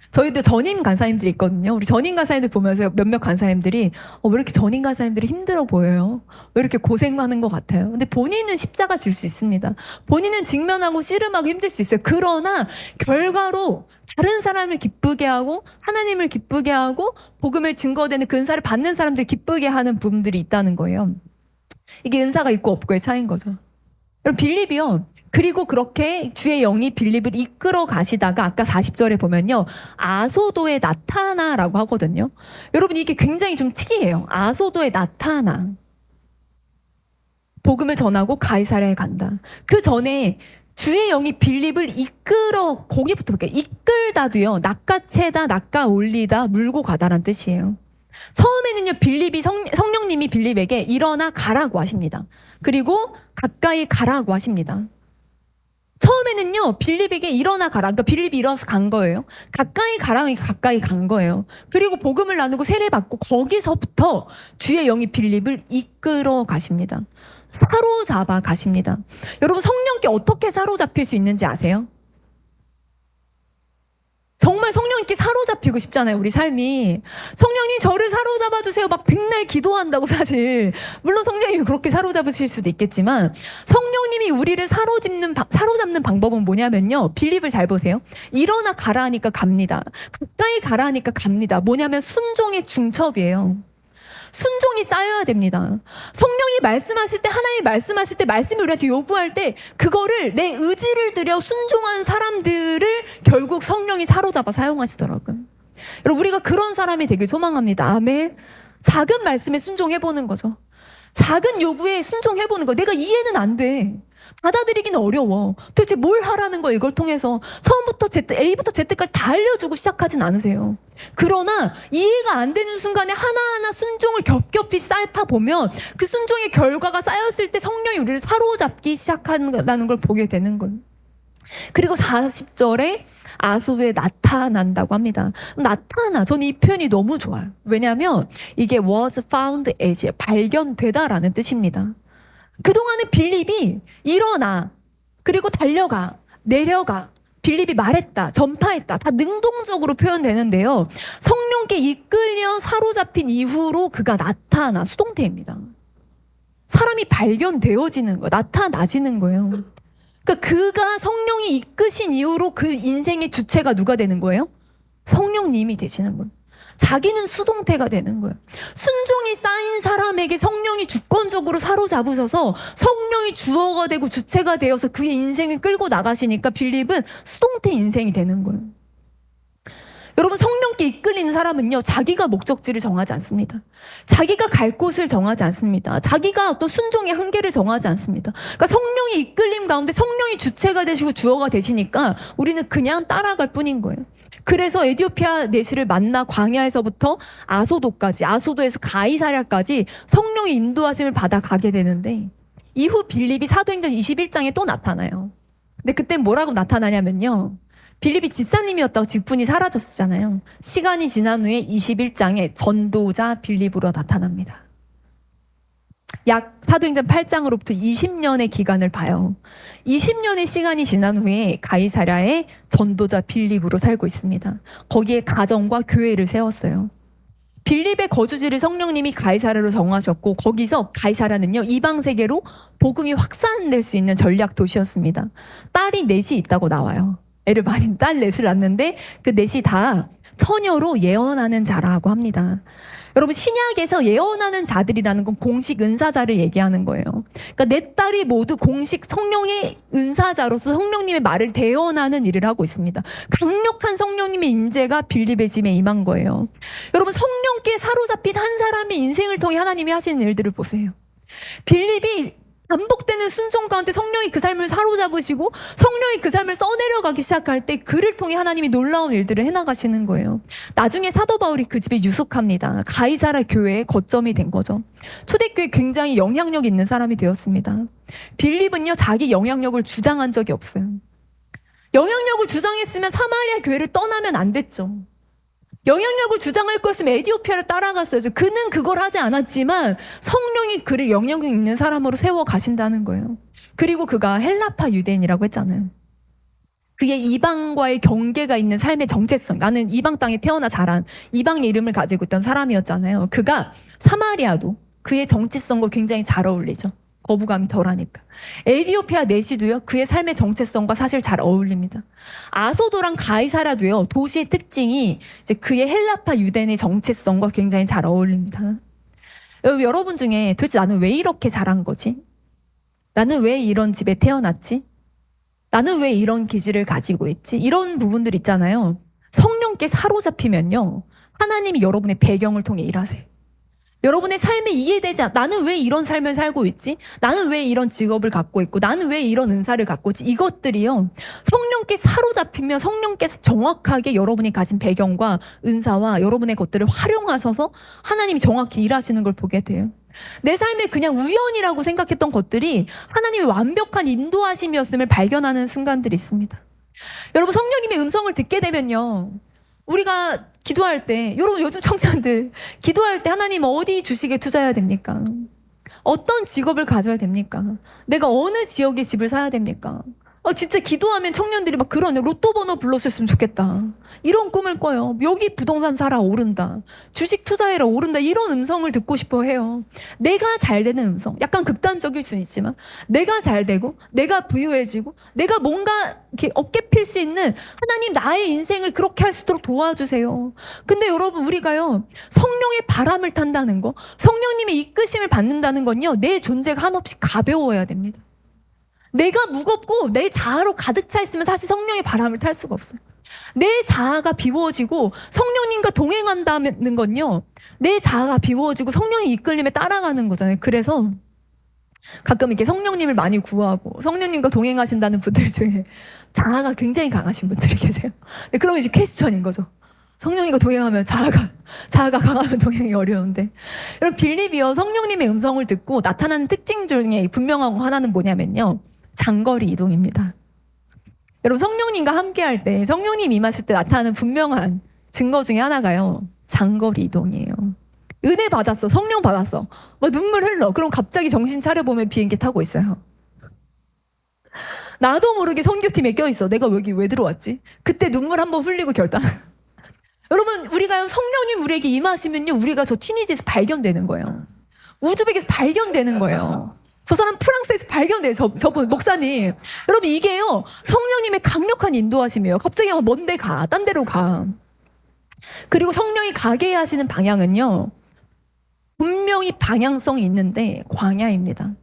저희도 전임 간사님들이 있거든요. 우리 전임 간사님들 보면서 몇몇 간사님들이 왜 이렇게 전임 간사님들이 힘들어 보여요? 왜 이렇게 고생하는 것 같아요? 근데 본인은 십자가 질 수 있습니다. 본인은 직면하고 씨름하고 힘들 수 있어요. 그러나 결과로 다른 사람을 기쁘게 하고 하나님을 기쁘게 하고 복음을 증거되는 그 은사를 받는 사람들 기쁘게 하는 부분들이 있다는 거예요. 이게 은사가 있고 없고의 차이인 거죠. 여러분 빌립이요. 그리고 그렇게 주의 영이 빌립을 이끌어 가시다가 아까 40절에 보면요. 아소도에 나타나라고 하거든요. 여러분 이게 굉장히 좀 특이해요. 아소도에 나타나. 복음을 전하고 가이사랴에 간다. 그 전에 주의 영이 빌립을 이끌어 거기부터 볼게요. 이끌다도요. 낚아채다, 낚아올리다, 물고 가다란 뜻이에요. 처음에는요. 빌립이 성령님이 빌립에게 일어나 가라고 하십니다. 그리고 가까이 가라고 하십니다. 처음에는요, 빌립에게 일어나 가라. 그러니까 빌립이 일어나서 간 거예요. 가까이 가라. 가까이 간 거예요. 그리고 복음을 나누고 세례받고 거기서부터 주의 영이 빌립을 이끌어 가십니다. 사로잡아 가십니다. 여러분 성령께 어떻게 사로잡힐 수 있는지 아세요? 정말 성령님께 사로잡히고 싶잖아요, 우리 삶이. 성령님 저를 사로잡아 주세요. 막 백날 기도한다고 사실. 물론 성령님이 그렇게 사로잡으실 수도 있겠지만 성령님이 우리를 사로잡는 방법은 뭐냐면요. 빌립을 잘 보세요. 일어나 가라 하니까 갑니다. 가까이 가라 하니까 갑니다. 뭐냐면 순종의 중첩이에요. 순종이 쌓여야 됩니다. 성령이 말씀하실 때, 하나님이 말씀하실 때, 말씀이 우리한테 요구할 때 그거를 내 의지를 들여 순종한 사람들을 결국 성령이 사로잡아 사용하시더라고요. 여러분, 우리가 그런 사람이 되길 소망합니다. 아멘. 작은 말씀에 순종해보는 거죠. 작은 요구에 순종해보는 거. 내가 이해는 안 돼. 받아들이기는 어려워. 도대체 뭘 하라는 거예요, 이걸 통해서. 처음부터 A부터 Z까지 다 알려주고 시작하진 않으세요. 그러나 이해가 안 되는 순간에 하나하나 순종을 겹겹이 쌓다 보면 그 순종의 결과가 쌓였을 때 성령이 우리를 사로잡기 시작한다는 걸 보게 되는 거예요. 그리고 40절에 아소도에 나타난다고 합니다. 나타나. 저는 이 표현이 너무 좋아요. 왜냐하면 이게 was found as, 발견되다라는 뜻입니다. 그동안에 빌립이 일어나, 그리고 달려가, 내려가, 빌립이 말했다, 전파했다, 다 능동적으로 표현되는데요. 성령께 이끌려 사로잡힌 이후로 그가 나타나, 수동태입니다. 사람이 발견되어지는 거, 나타나지는 거예요. 그러니까 그가 성령이 이끄신 이후로 그 인생의 주체가 누가 되는 거예요? 성령님이 되시는 거예요. 자기는 수동태가 되는 거예요. 순종이 쌓인 사람에게 성령이 주권적으로 사로잡으셔서 성령이 주어가 되고 주체가 되어서 그의 인생을 끌고 나가시니까 빌립은 수동태 인생이 되는 거예요. 여러분, 성령께 이끌리는 사람은요, 자기가 목적지를 정하지 않습니다. 자기가 갈 곳을 정하지 않습니다. 자기가 어떤 순종의 한계를 정하지 않습니다. 그러니까 성령의 이끌림 가운데 성령이 주체가 되시고 주어가 되시니까 우리는 그냥 따라갈 뿐인 거예요. 그래서 에디오피아 내시를 만나 광야에서부터 아소도까지, 아소도에서 가이사랴까지 성령의 인도하심을 받아 가게 되는데, 이후 빌립이 사도행전 21장에 또 나타나요. 근데 그때 뭐라고 나타나냐면요, 빌립이 집사님이었다고 직분이 사라졌잖아요. 시간이 지난 후에 21장에 전도자 빌립으로 나타납니다. 약 사도행전 8장으로부터 20년의 기간을 봐요. 20년의 시간이 지난 후에 가이사랴에 전도자 빌립으로 살고 있습니다. 거기에 가정과 교회를 세웠어요. 빌립의 거주지를 성령님이 가이사랴로 정하셨고, 거기서 가이사랴는요, 이방 세계로 복음이 확산될 수 있는 전략 도시였습니다. 딸이 넷이 있다고 나와요. 애를 많이 딸 넷을 낳는데 그 넷이 다 처녀로 예언하는 자라고 합니다. 여러분, 신약에서 예언하는 자들이라는 건 공식 은사자를 얘기하는 거예요. 그러니까 내 딸이 모두 공식 성령의 은사자로서 성령님의 말을 대언하는 일을 하고 있습니다. 강력한 성령님의 임재가 빌립의 집에 임한 거예요. 여러분, 성령께 사로잡힌 한 사람의 인생을 통해 하나님이 하시는 일들을 보세요. 빌립이 반복되는 순종 가운데 성령이 그 삶을 사로잡으시고 성령이 그 삶을 써내려가기 시작할 때 그를 통해 하나님이 놀라운 일들을 해나가시는 거예요. 나중에 사도 바울이 그 집에 유숙합니다. 가이사랴 교회의 거점이 된 거죠. 초대교회에 굉장히 영향력 있는 사람이 되었습니다. 빌립은요, 자기 영향력을 주장한 적이 없어요. 영향력을 주장했으면 사마리아 교회를 떠나면 안 됐죠. 영향력을 주장할 거였으면 에디오피아를 따라갔어야죠. 그는 그걸 하지 않았지만 성령이 그를 영향력 있는 사람으로 세워 가신다는 거예요. 그리고 그가 헬라파 유대인이라고 했잖아요. 그의 이방과의 경계가 있는 삶의 정체성. 나는 이방 땅에 태어나 자란 이방의 이름을 가지고 있던 사람이었잖아요. 그가 사마리아도 그의 정체성과 굉장히 잘 어울리죠. 거부감이 덜하니까. 에디오피아 내시도요, 그의 삶의 정체성과 사실 잘 어울립니다. 아소도랑 가이사랴도요, 도시의 특징이 이제 그의 헬라파 유대인의 정체성과 굉장히 잘 어울립니다. 여러분 중에 도대체 나는 왜 이렇게 자란 거지? 나는 왜 이런 집에 태어났지? 나는 왜 이런 기질을 가지고 있지? 이런 부분들 있잖아요. 성령께 사로잡히면요, 하나님이 여러분의 배경을 통해 일하세요. 여러분의 삶에 이해되지 않아. 나는 왜 이런 삶을 살고 있지? 나는 왜 이런 직업을 갖고 있고, 나는 왜 이런 은사를 갖고 있지? 이것들이요, 성령께 사로잡히면 성령께서 정확하게 여러분이 가진 배경과 은사와 여러분의 것들을 활용하셔서 하나님이 정확히 일하시는 걸 보게 돼요. 내 삶에 그냥 우연이라고 생각했던 것들이 하나님의 완벽한 인도하심이었음을 발견하는 순간들이 있습니다. 여러분, 성령님의 음성을 듣게 되면요, 우리가 기도할 때, 여러분 요즘 청년들 기도할 때 하나님 어디 주식에 투자해야 됩니까? 어떤 직업을 가져야 됩니까? 내가 어느 지역에 집을 사야 됩니까? 진짜 기도하면 청년들이 막 그런 로또 번호 불러줬으면 좋겠다. 이런 꿈을 꿔요. 여기 부동산 사라 오른다. 주식 투자해라 오른다. 이런 음성을 듣고 싶어 해요. 내가 잘 되는 음성. 약간 극단적일 수는 있지만 내가 잘 되고 내가 부유해지고 내가 뭔가 이렇게 어깨 필 수 있는 하나님 나의 인생을 그렇게 할 수 있도록 도와주세요. 근데 여러분 우리가요 성령의 바람을 탄다는 거 성령님의 이끄심을 받는다는 건요 내 존재가 한없이 가벼워야 됩니다. 내가 무겁고 내 자아로 가득 차 있으면 사실 성령의 바람을 탈 수가 없어요. 내 자아가 비워지고 성령님과 동행한다는 건요. 내 자아가 비워지고 성령의 이끌림에 따라가는 거잖아요. 그래서 가끔 이렇게 성령님을 많이 구하고 성령님과 동행하신다는 분들 중에 자아가 굉장히 강하신 분들이 계세요. 그러면 이제 퀘스천인 거죠. 성령님과 동행하면 자아가 강하면 동행이 어려운데. 여러분 빌립이요 성령님의 음성을 듣고 나타나는 특징 중에 분명한 거 하나는 뭐냐면요. 장거리 이동입니다. 여러분 성령님과 함께 할 때 성령님 임하실 때 나타나는 분명한 증거 중에 하나가요. 장거리 이동이에요. 은혜 받았어. 성령 받았어. 막 눈물 흘러. 그럼 갑자기 정신 차려보면 비행기 타고 있어요. 나도 모르게 선교팀에 껴있어. 내가 여기 왜 들어왔지? 그때 눈물 한번 흘리고 결단. 여러분 우리가요 성령님 우리에게 임하시면요 우리가 저 튀니지에서 발견되는 거예요. 우즈벡에서 발견되는 거예요. 저 사람 프랑스에서 발견돼요. 저분 목사님. 여러분 이게요 성령님의 강력한 인도하심이에요. 갑자기 막 먼데 가. 딴 데로 가. 그리고 성령이 가게 하시는 방향은요 분명히 방향성이 있는데 광야입니다.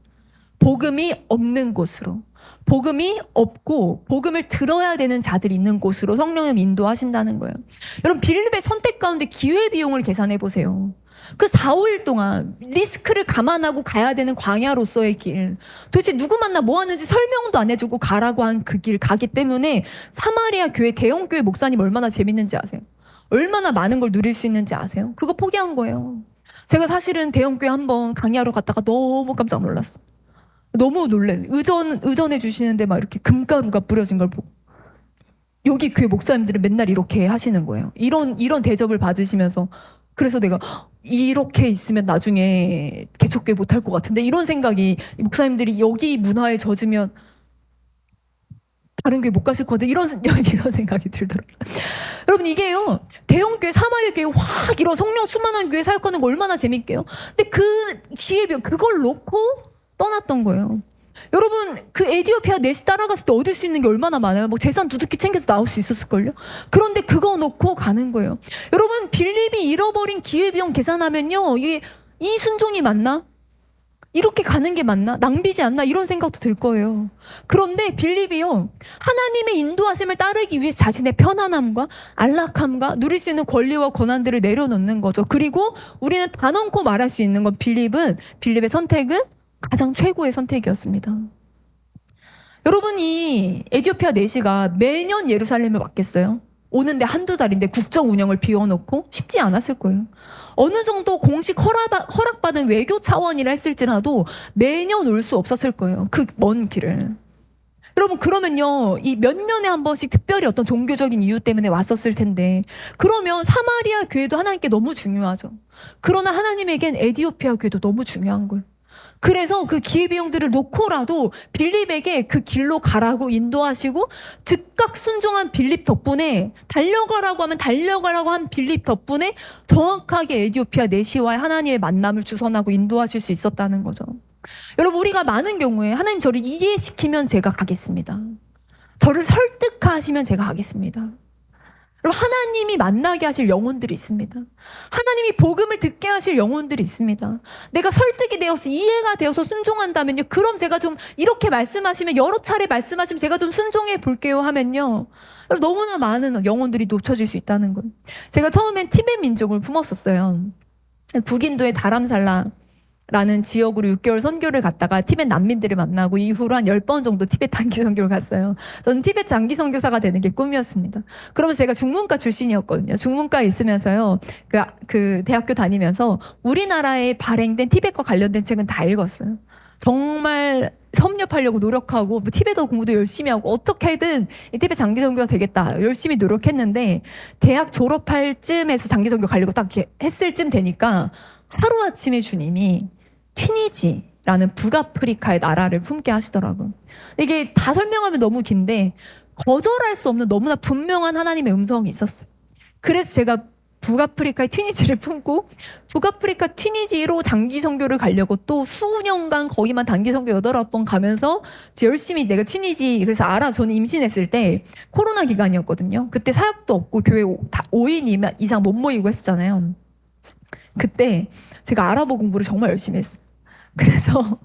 복음이 없는 곳으로 복음이 없고 복음을 들어야 되는 자들이 있는 곳으로 성령님 인도하신다는 거예요. 여러분 빌립의 선택 가운데 기회비용을 계산해 보세요. 그 4, 5일 동안 리스크를 감안하고 가야 되는 광야로서의 길 도대체 누구 만나 뭐 하는지 설명도 안 해주고 가라고 한 그 길 가기 때문에 사마리아 교회 대형교회 목사님 얼마나 재밌는지 아세요? 얼마나 많은 걸 누릴 수 있는지 아세요? 그거 포기한 거예요. 제가 사실은 대형교회 한번 강의하러 갔다가 너무 깜짝 놀랐어. 너무 놀래. 의전해 주시는데 막 이렇게 금가루가 뿌려진 걸 보고 여기 교회 목사님들은 맨날 이렇게 하시는 거예요. 이런 대접을 받으시면서 그래서 내가 이렇게 있으면 나중에 개척교회 못할 것 같은데 이런 생각이 목사님들이 여기 문화에 젖으면 다른 교회 못 가실 것 같아 이런 생각이 들더라고요. 여러분 이게요 대형교회 사마리아 교회 확 이런 성령 충만한 교회 사역하는 거 얼마나 재밌게요. 근데 그 기회비용 그걸 놓고 떠났던 거예요. 여러분 그 에디오피아 넷이 따라갔을 때 얻을 수 있는 게 얼마나 많아요. 뭐 재산 두둑히 챙겨서 나올 수 있었을걸요. 그런데 그거 놓고 가는 거예요. 여러분 빌립이 잃어버린 기회비용 계산하면요 이게 이 순종이 맞나? 이렇게 가는 게 맞나? 낭비지 않나? 이런 생각도 들 거예요. 그런데 빌립이요 하나님의 인도하심을 따르기 위해 자신의 편안함과 안락함과 누릴 수 있는 권리와 권한들을 내려놓는 거죠. 그리고 우리는 단언코 말할 수 있는 건 빌립의 선택은 가장 최고의 선택이었습니다. 여러분 이 에디오피아 내시가 매년 예루살렘에 왔겠어요? 오는데 한두 달인데 국정 운영을 비워놓고 쉽지 않았을 거예요. 어느 정도 공식 허락받은 외교 차원이라 했을지라도 매년 올 수 없었을 거예요. 그 먼 길을. 여러분 그러면요 이 몇 년에 한 번씩 특별히 어떤 종교적인 이유 때문에 왔었을 텐데 그러면 사마리아 교회도 하나님께 너무 중요하죠. 그러나 하나님에겐 에디오피아 교회도 너무 중요한 거예요. 그래서 그 기회비용들을 놓고라도 빌립에게 그 길로 가라고 인도하시고 즉각 순종한 빌립 덕분에 달려가라고 하면 달려가라고 한 빌립 덕분에 정확하게 에디오피아 내시와의 하나님의 만남을 주선하고 인도하실 수 있었다는 거죠. 여러분 우리가 많은 경우에 하나님 저를 이해시키면 제가 가겠습니다. 저를 설득하시면 제가 가겠습니다. 하나님이 만나게 하실 영혼들이 있습니다. 하나님이 복음을 듣게 하실 영혼들이 있습니다. 내가 설득이 되어서 이해가 되어서 순종한다면요. 그럼 제가 좀 이렇게 말씀하시면 여러 차례 말씀하시면 제가 좀 순종해 볼게요 하면요. 너무나 많은 영혼들이 놓쳐질 수 있다는 거예요. 제가 처음엔 티베트 민족을 품었었어요. 북인도의 다람살라 라는 지역으로 6개월 선교를 갔다가 티베트 난민들을 만나고 이후로 한 10번 정도 티베트 단기 선교를 갔어요. 저는 티베트 장기 선교사가 되는 게 꿈이었습니다. 그러면 제가 중문과 출신이었거든요. 중문과에 있으면서요. 그 대학교 다니면서 우리나라에 발행된 티베트과 관련된 책은 다 읽었어요. 정말 섭렵하려고 노력하고 뭐 티베트 공부도 열심히 하고 어떻게든 이 티베트 장기 선교가 되겠다 열심히 노력했는데 대학 졸업할 쯤에서 장기 선교 가려고 딱 이렇게 했을 쯤 되니까 하루아침에 주님이 튀니지 라는 북아프리카의 나라를 품게 하시더라고요. 이게 다 설명하면 너무 긴데 거절할 수 없는 너무나 분명한 하나님의 음성이 있었어요. 그래서 제가 북아프리카의 튀니지를 품고 북아프리카 튀니지로 장기 선교를 가려고 또 수년간 거기만 단기 선교 8-9번 가면서 이제 열심히 내가 튀니지, 그래서 저는 임신했을 때 코로나 기간이었거든요. 그때 사역도 없고 교회 5인 이상 못 모이고 했었잖아요. 그때 제가 아랍어 공부를 정말 열심히 했어요. 그래서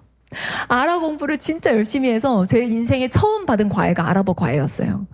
아랍어 공부를 진짜 열심히 해서 제 인생에 처음 받은 과외가 아랍어 과외였어요.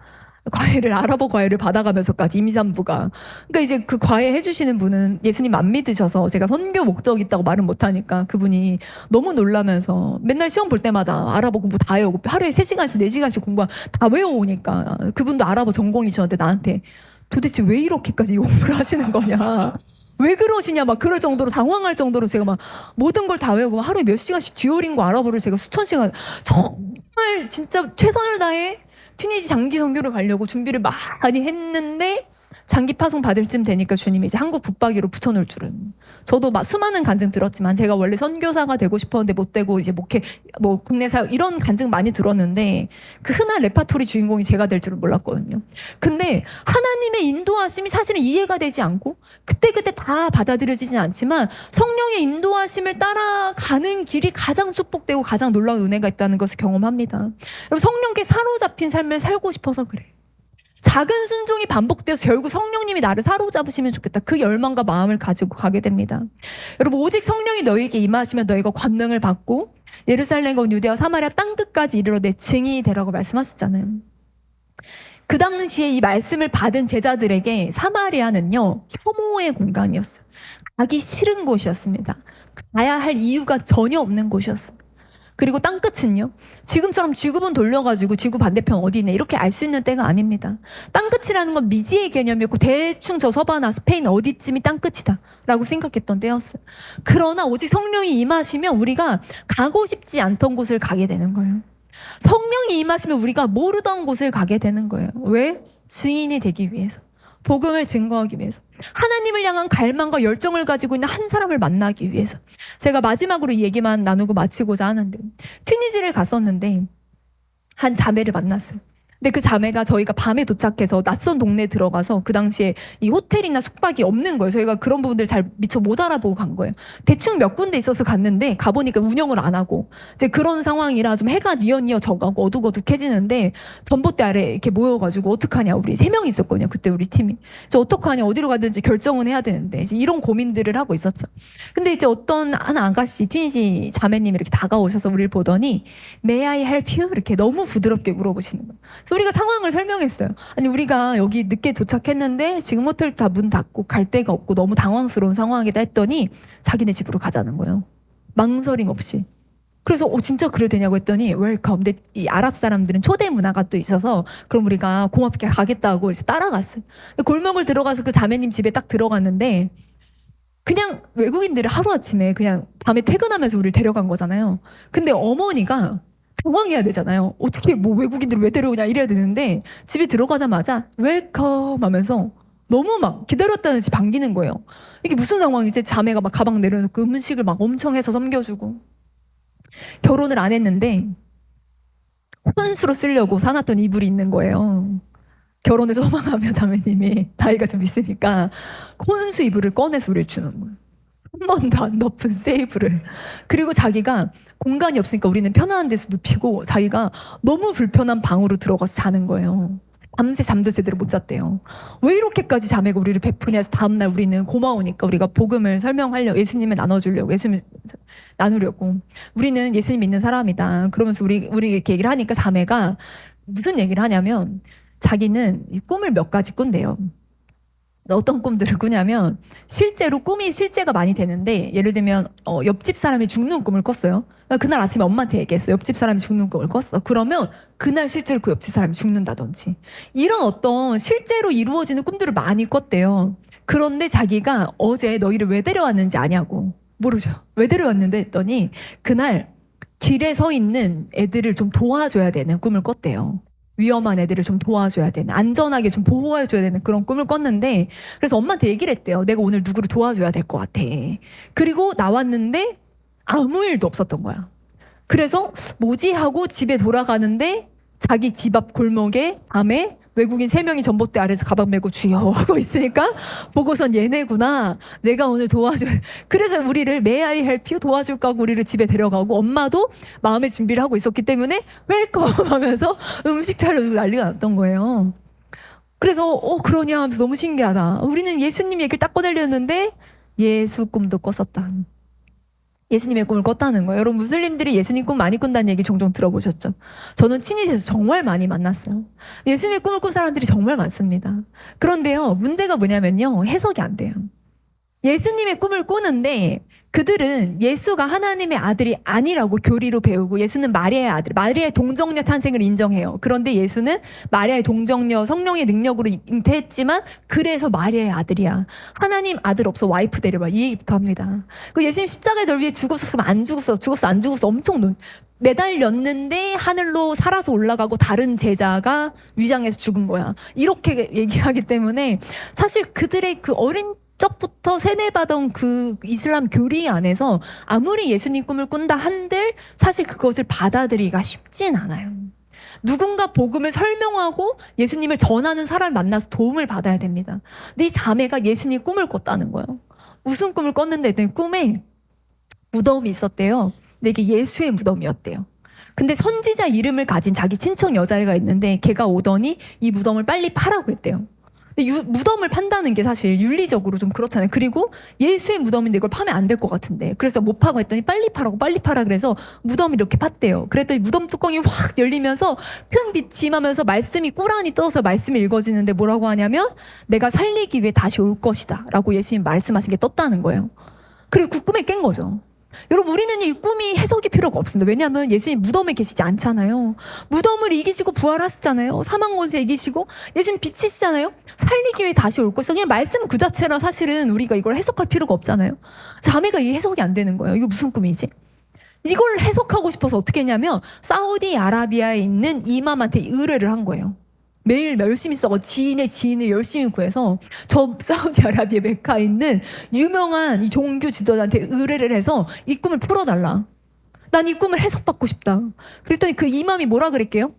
아랍어 과외를 받아가면서까지 임산부가. 그러니까 이제 그 과외 해주시는 분은 예수님 안 믿으셔서 제가 선교 목적 있다고 말은 못하니까 그분이 너무 놀라면서 맨날 시험 볼 때마다 아랍어 공부 다 해오고 하루에 3시간씩 4시간씩 공부 다 외워오니까 그분도 아랍어 전공이셨는데 나한테 도대체 왜 이렇게까지 공부를 하시는 거냐. 왜 그러시냐 막 그럴 정도로 당황할 정도로 제가 막 모든 걸 다 외우고 하루에 몇 시간씩 듀오링고 아랍어를 제가 수천 시간 정말 진짜 최선을 다해 튀니지 장기 선교를 가려고 준비를 많이 했는데 장기 파송 받을 쯤 되니까 주님이 이제 한국 붙박이로 붙여놓을 줄은. 저도 막 수많은 간증 들었지만 제가 원래 선교사가 되고 싶었는데 못 되고 이제 목회 뭐 국내 사역 이런 간증 많이 들었는데 그 흔한 레파토리 주인공이 제가 될 줄은 몰랐거든요. 근데 하나님의 인도하심이 사실은 이해가 되지 않고 그때그때 다 받아들여지진 않지만 성령의 인도하심을 따라가는 길이 가장 축복되고 가장 놀라운 은혜가 있다는 것을 경험합니다. 여러분 성령께 사로잡힌 삶을 살고 싶어서 그래. 작은 순종이 반복되어서 결국 성령님이 나를 사로잡으시면 좋겠다. 그 열망과 마음을 가지고 가게 됩니다. 여러분 오직 성령이 너희에게 임하시면 너희가 권능을 받고 예루살렘과 유대와 사마리아 땅끝까지 이르러 내 증인이 되라고 말씀하셨잖아요. 그 당시에 이 말씀을 받은 제자들에게 사마리아는요 혐오의 공간이었어요. 가기 싫은 곳이었습니다. 가야 할 이유가 전혀 없는 곳이었습니다. 그리고 땅끝은요 지금처럼 지구본 돌려가지고 지구 반대편 어디네 이렇게 알 수 있는 때가 아닙니다. 땅끝이라는 건 미지의 개념이었고 대충 저 서바나 스페인 어디쯤이 땅끝이다 라고 생각했던 때였어요. 그러나 오직 성령이 임하시면 우리가 가고 싶지 않던 곳을 가게 되는 거예요. 성령이 임하시면 우리가 모르던 곳을 가게 되는 거예요. 왜? 증인이 되기 위해서, 복음을 증거하기 위해서, 하나님을 향한 갈망과 열정을 가지고 있는 한 사람을 만나기 위해서. 제가 마지막으로 이 얘기만 나누고 마치고자 하는데 튀니지를 갔었는데 한 자매를 만났어요. 근데 그 자매가 저희가 밤에 도착해서 낯선 동네에 들어가서 그 당시에 이 호텔이나 숙박이 없는 거예요. 저희가 그런 부분들 잘 미처 못 알아보고 간 거예요. 대충 몇 군데 있어서 갔는데 가보니까 운영을 안 하고 이제 그런 상황이라 좀 해가 뉘엿뉘엿 져가고 어둑어둑해지는데 전봇대 아래 이렇게 모여가지고 어떡하냐, 우리 3명이 있었거든요. 그때 우리 팀이. 저 어떡하냐, 어디로 가든지 결정은 해야 되는데 이제 이런 고민들을 하고 있었죠. 근데 이제 어떤 한 아가씨 튀니지 자매님이 이렇게 다가오셔서 우리를 보더니 May I help you? 이렇게 너무 부드럽게 물어보시는 거예요. 그래서 우리가 상황을 설명했어요. 아니 우리가 여기 늦게 도착했는데 지금 호텔 다 문 닫고 갈 데가 없고 너무 당황스러운 상황이다 했더니 자기네 집으로 가자는 거예요. 망설임 없이. 그래서 진짜 그래도 되냐고 했더니 웰컴. 근데 이 아랍 사람들은 초대 문화가 또 있어서 그럼 우리가 고맙게 가겠다고 이제 따라갔어요. 골목을 들어가서 그 자매님 집에 딱 들어갔는데 그냥 외국인들을 하루아침에 그냥 밤에 퇴근하면서 우리를 데려간 거잖아요. 근데 어머니가 당황해야 되잖아요. 어떻게 뭐 외국인들 왜 데려오냐 이래야 되는데 집에 들어가자마자 웰컴 하면서 너무 막 기다렸다는 듯이 반기는 거예요. 이게 무슨 상황이지? 자매가 막 가방 내려놓고 음식을 막 엄청 해서 섬겨주고. 결혼을 안 했는데 혼수로 쓰려고 사놨던 이불이 있는 거예요. 결혼을 소망하며 자매님이 나이가 좀 있으니까 혼수 이불을 꺼내서 우리를 주는 거예요. 한 번도 안 덮은 새 이불을. 그리고 자기가 공간이 없으니까 우리는 편안한 데서 눕히고 자기가 너무 불편한 방으로 들어가서 자는 거예요. 밤새 잠도 제대로 못 잤대요. 왜 이렇게까지 자매가 우리를 베푸냐 해서 다음날 우리는 고마우니까 우리가 복음을 설명하려고, 예수님을 나눠주려고, 예수님 나누려고, 우리는 예수님 믿는 사람이다 그러면서 우리 이렇게 얘기를 하니까 자매가 무슨 얘기를 하냐면 자기는 이 꿈을 몇 가지 꾼대요. 어떤 꿈들을 꾸냐면 실제로 꿈이 실제가 많이 되는데 예를 들면 옆집 사람이 죽는 꿈을 꿨어요. 그날 아침에 엄마한테 얘기했어요. 옆집 사람이 죽는 꿈을 꿨어. 그러면 그날 실제로 그 옆집 사람이 죽는다든지 이런 어떤 실제로 이루어지는 꿈들을 많이 꿨대요. 그런데 자기가 어제 너희를 왜 데려왔는지 아냐고. 모르죠. 왜 데려왔는데 했더니 그날 길에 서 있는 애들을 좀 도와줘야 되는 꿈을 꿨대요. 위험한 애들을 좀 도와줘야 되는, 안전하게 좀 보호해줘야 되는 그런 꿈을 꿨는데 그래서 엄마한테 얘기를 했대요. 내가 오늘 누구를 도와줘야 될 것 같아. 그리고 나왔는데 아무 일도 없었던 거야. 그래서 뭐지 하고 집에 돌아가는데 자기 집 앞 골목에 밤에 외국인 3명이 전봇대 아래서 가방 메고 주여 하고 있으니까 보고선 얘네구나. 내가 오늘 도와줘. 그래서 우리를 May I help you? 도와줄까 하고 우리를 집에 데려가고 엄마도 마음의 준비를 하고 있었기 때문에 웰컴 하면서 음식 차려주고 난리가 났던 거예요. 그래서 그러냐 하면서 너무 신기하다. 우리는 예수님 얘기를 딱 꺼내려는데 예수 꿈도 꿨었다. 예수님의 꿈을 꿨다는 거예요. 여러분 무슬림들이 예수님 꿈 많이 꾼다는 얘기 종종 들어보셨죠? 저는 친이에서 정말 많이 만났어요. 예수님의 꿈을 꾼 사람들이 정말 많습니다. 그런데요, 문제가 뭐냐면요, 해석이 안 돼요. 예수님의 꿈을 꾸는데 그들은 예수가 하나님의 아들이 아니라고 교리로 배우고 예수는 마리아의 아들, 마리아의 동정녀 탄생을 인정해요. 그런데 예수는 마리아의 동정녀 성령의 능력으로 잉태했지만 그래서 마리아의 아들이야. 하나님 아들 없어 와이프 데려봐. 이 얘기부터 합니다. 그 예수님 십자가에 널 위해 죽었었으면 안 죽었어. 죽었어 안 죽었어. 엄청 매달렸는데 하늘로 살아서 올라가고 다른 제자가 위장해서 죽은 거야. 이렇게 얘기하기 때문에 사실 그들의 그 어린 적부터 세뇌받은 그 이슬람 교리 안에서 아무리 예수님 꿈을 꾼다 한들 사실 그것을 받아들이기가 쉽진 않아요. 누군가 복음을 설명하고 예수님을 전하는 사람을 만나서 도움을 받아야 됩니다. 근데 이 자매가 예수님 꿈을 꿨다는 거예요. 무슨 꿈을 꿨는데 했더니 꿈에 무덤이 있었대요. 근데 이게 예수의 무덤이었대요. 근데 선지자 이름을 가진 자기 친척 여자애가 있는데 걔가 오더니 이 무덤을 빨리 파라고 했대요. 근데 무덤을 판다는 게 사실 윤리적으로 좀 그렇잖아요. 그리고 예수의 무덤인데 이걸 파면 안 될 것 같은데. 그래서 못 파고 했더니 빨리 파라고 빨리 파라 그래서 무덤을 이렇게 팠대요. 그랬더니 무덤 뚜껑이 확 열리면서 큰 빛이 임하면서 말씀이 꾸란히 떠서 말씀이 읽어지는데 뭐라고 하냐면 내가 살리기 위해 다시 올 것이다 라고 예수님 말씀하신 게 떴다는 거예요. 그리고 그 꿈에 깬 거죠. 여러분 우리는 이 꿈이 해석이 필요가 없습니다. 왜냐하면 예수님 무덤에 계시지 않잖아요. 무덤을 이기시고 부활하셨잖아요. 사망 권세 이기시고 예수님 빛이시잖아요. 살리기 위해 다시 올 것이다. 그냥 말씀 그 자체라 사실은 우리가 이걸 해석할 필요가 없잖아요. 자매가 이게 해석이 안 되는 거예요. 이거 무슨 꿈이지? 이걸 해석하고 싶어서 어떻게 했냐면 사우디아라비아에 있는 이맘한테 의뢰를 한 거예요. 매일 열심히 써고 지인의 지인을 열심히 구해서 저 사우디아라비아 메카에 있는 유명한 이 종교 지도자한테 의뢰를 해서 이 꿈을 풀어달라. 난 이 꿈을 해석받고 싶다. 그랬더니 그 이맘이 뭐라 그랬게요?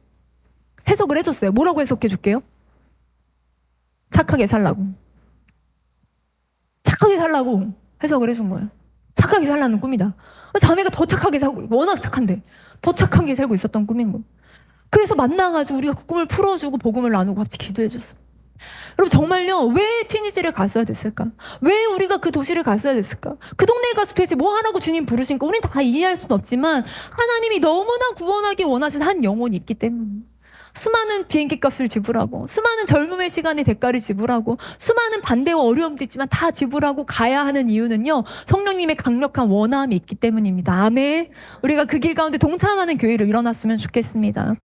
해석을 해줬어요. 뭐라고 해석해 줄게요? 착하게 살라고. 착하게 살라고 해석을 해준 거예요. 착하게 살라는 꿈이다. 자매가 더 착하게 살고 워낙 착한데 더 착하게 살고 있었던 꿈인 거예요. 그래서 만나가지고 우리가 그 꿈을 풀어주고 복음을 나누고 같이 기도해줬어. 여러분 정말요 왜 튀니지를 갔어야 됐을까? 왜 우리가 그 도시를 갔어야 됐을까? 그 동네를 가서 도대체 뭐 하라고 주님 부르신 거 우린 다 이해할 수는 없지만 하나님이 너무나 구원하기 원하신 한 영혼이 있기 때문에 수많은 비행기 값을 지불하고 수많은 젊음의 시간의 대가를 지불하고 수많은 반대와 어려움도 있지만 다 지불하고 가야 하는 이유는요 성령님의 강력한 원함이 있기 때문입니다. 아멘. 우리가 그 길 가운데 동참하는 교회로 일어났으면 좋겠습니다.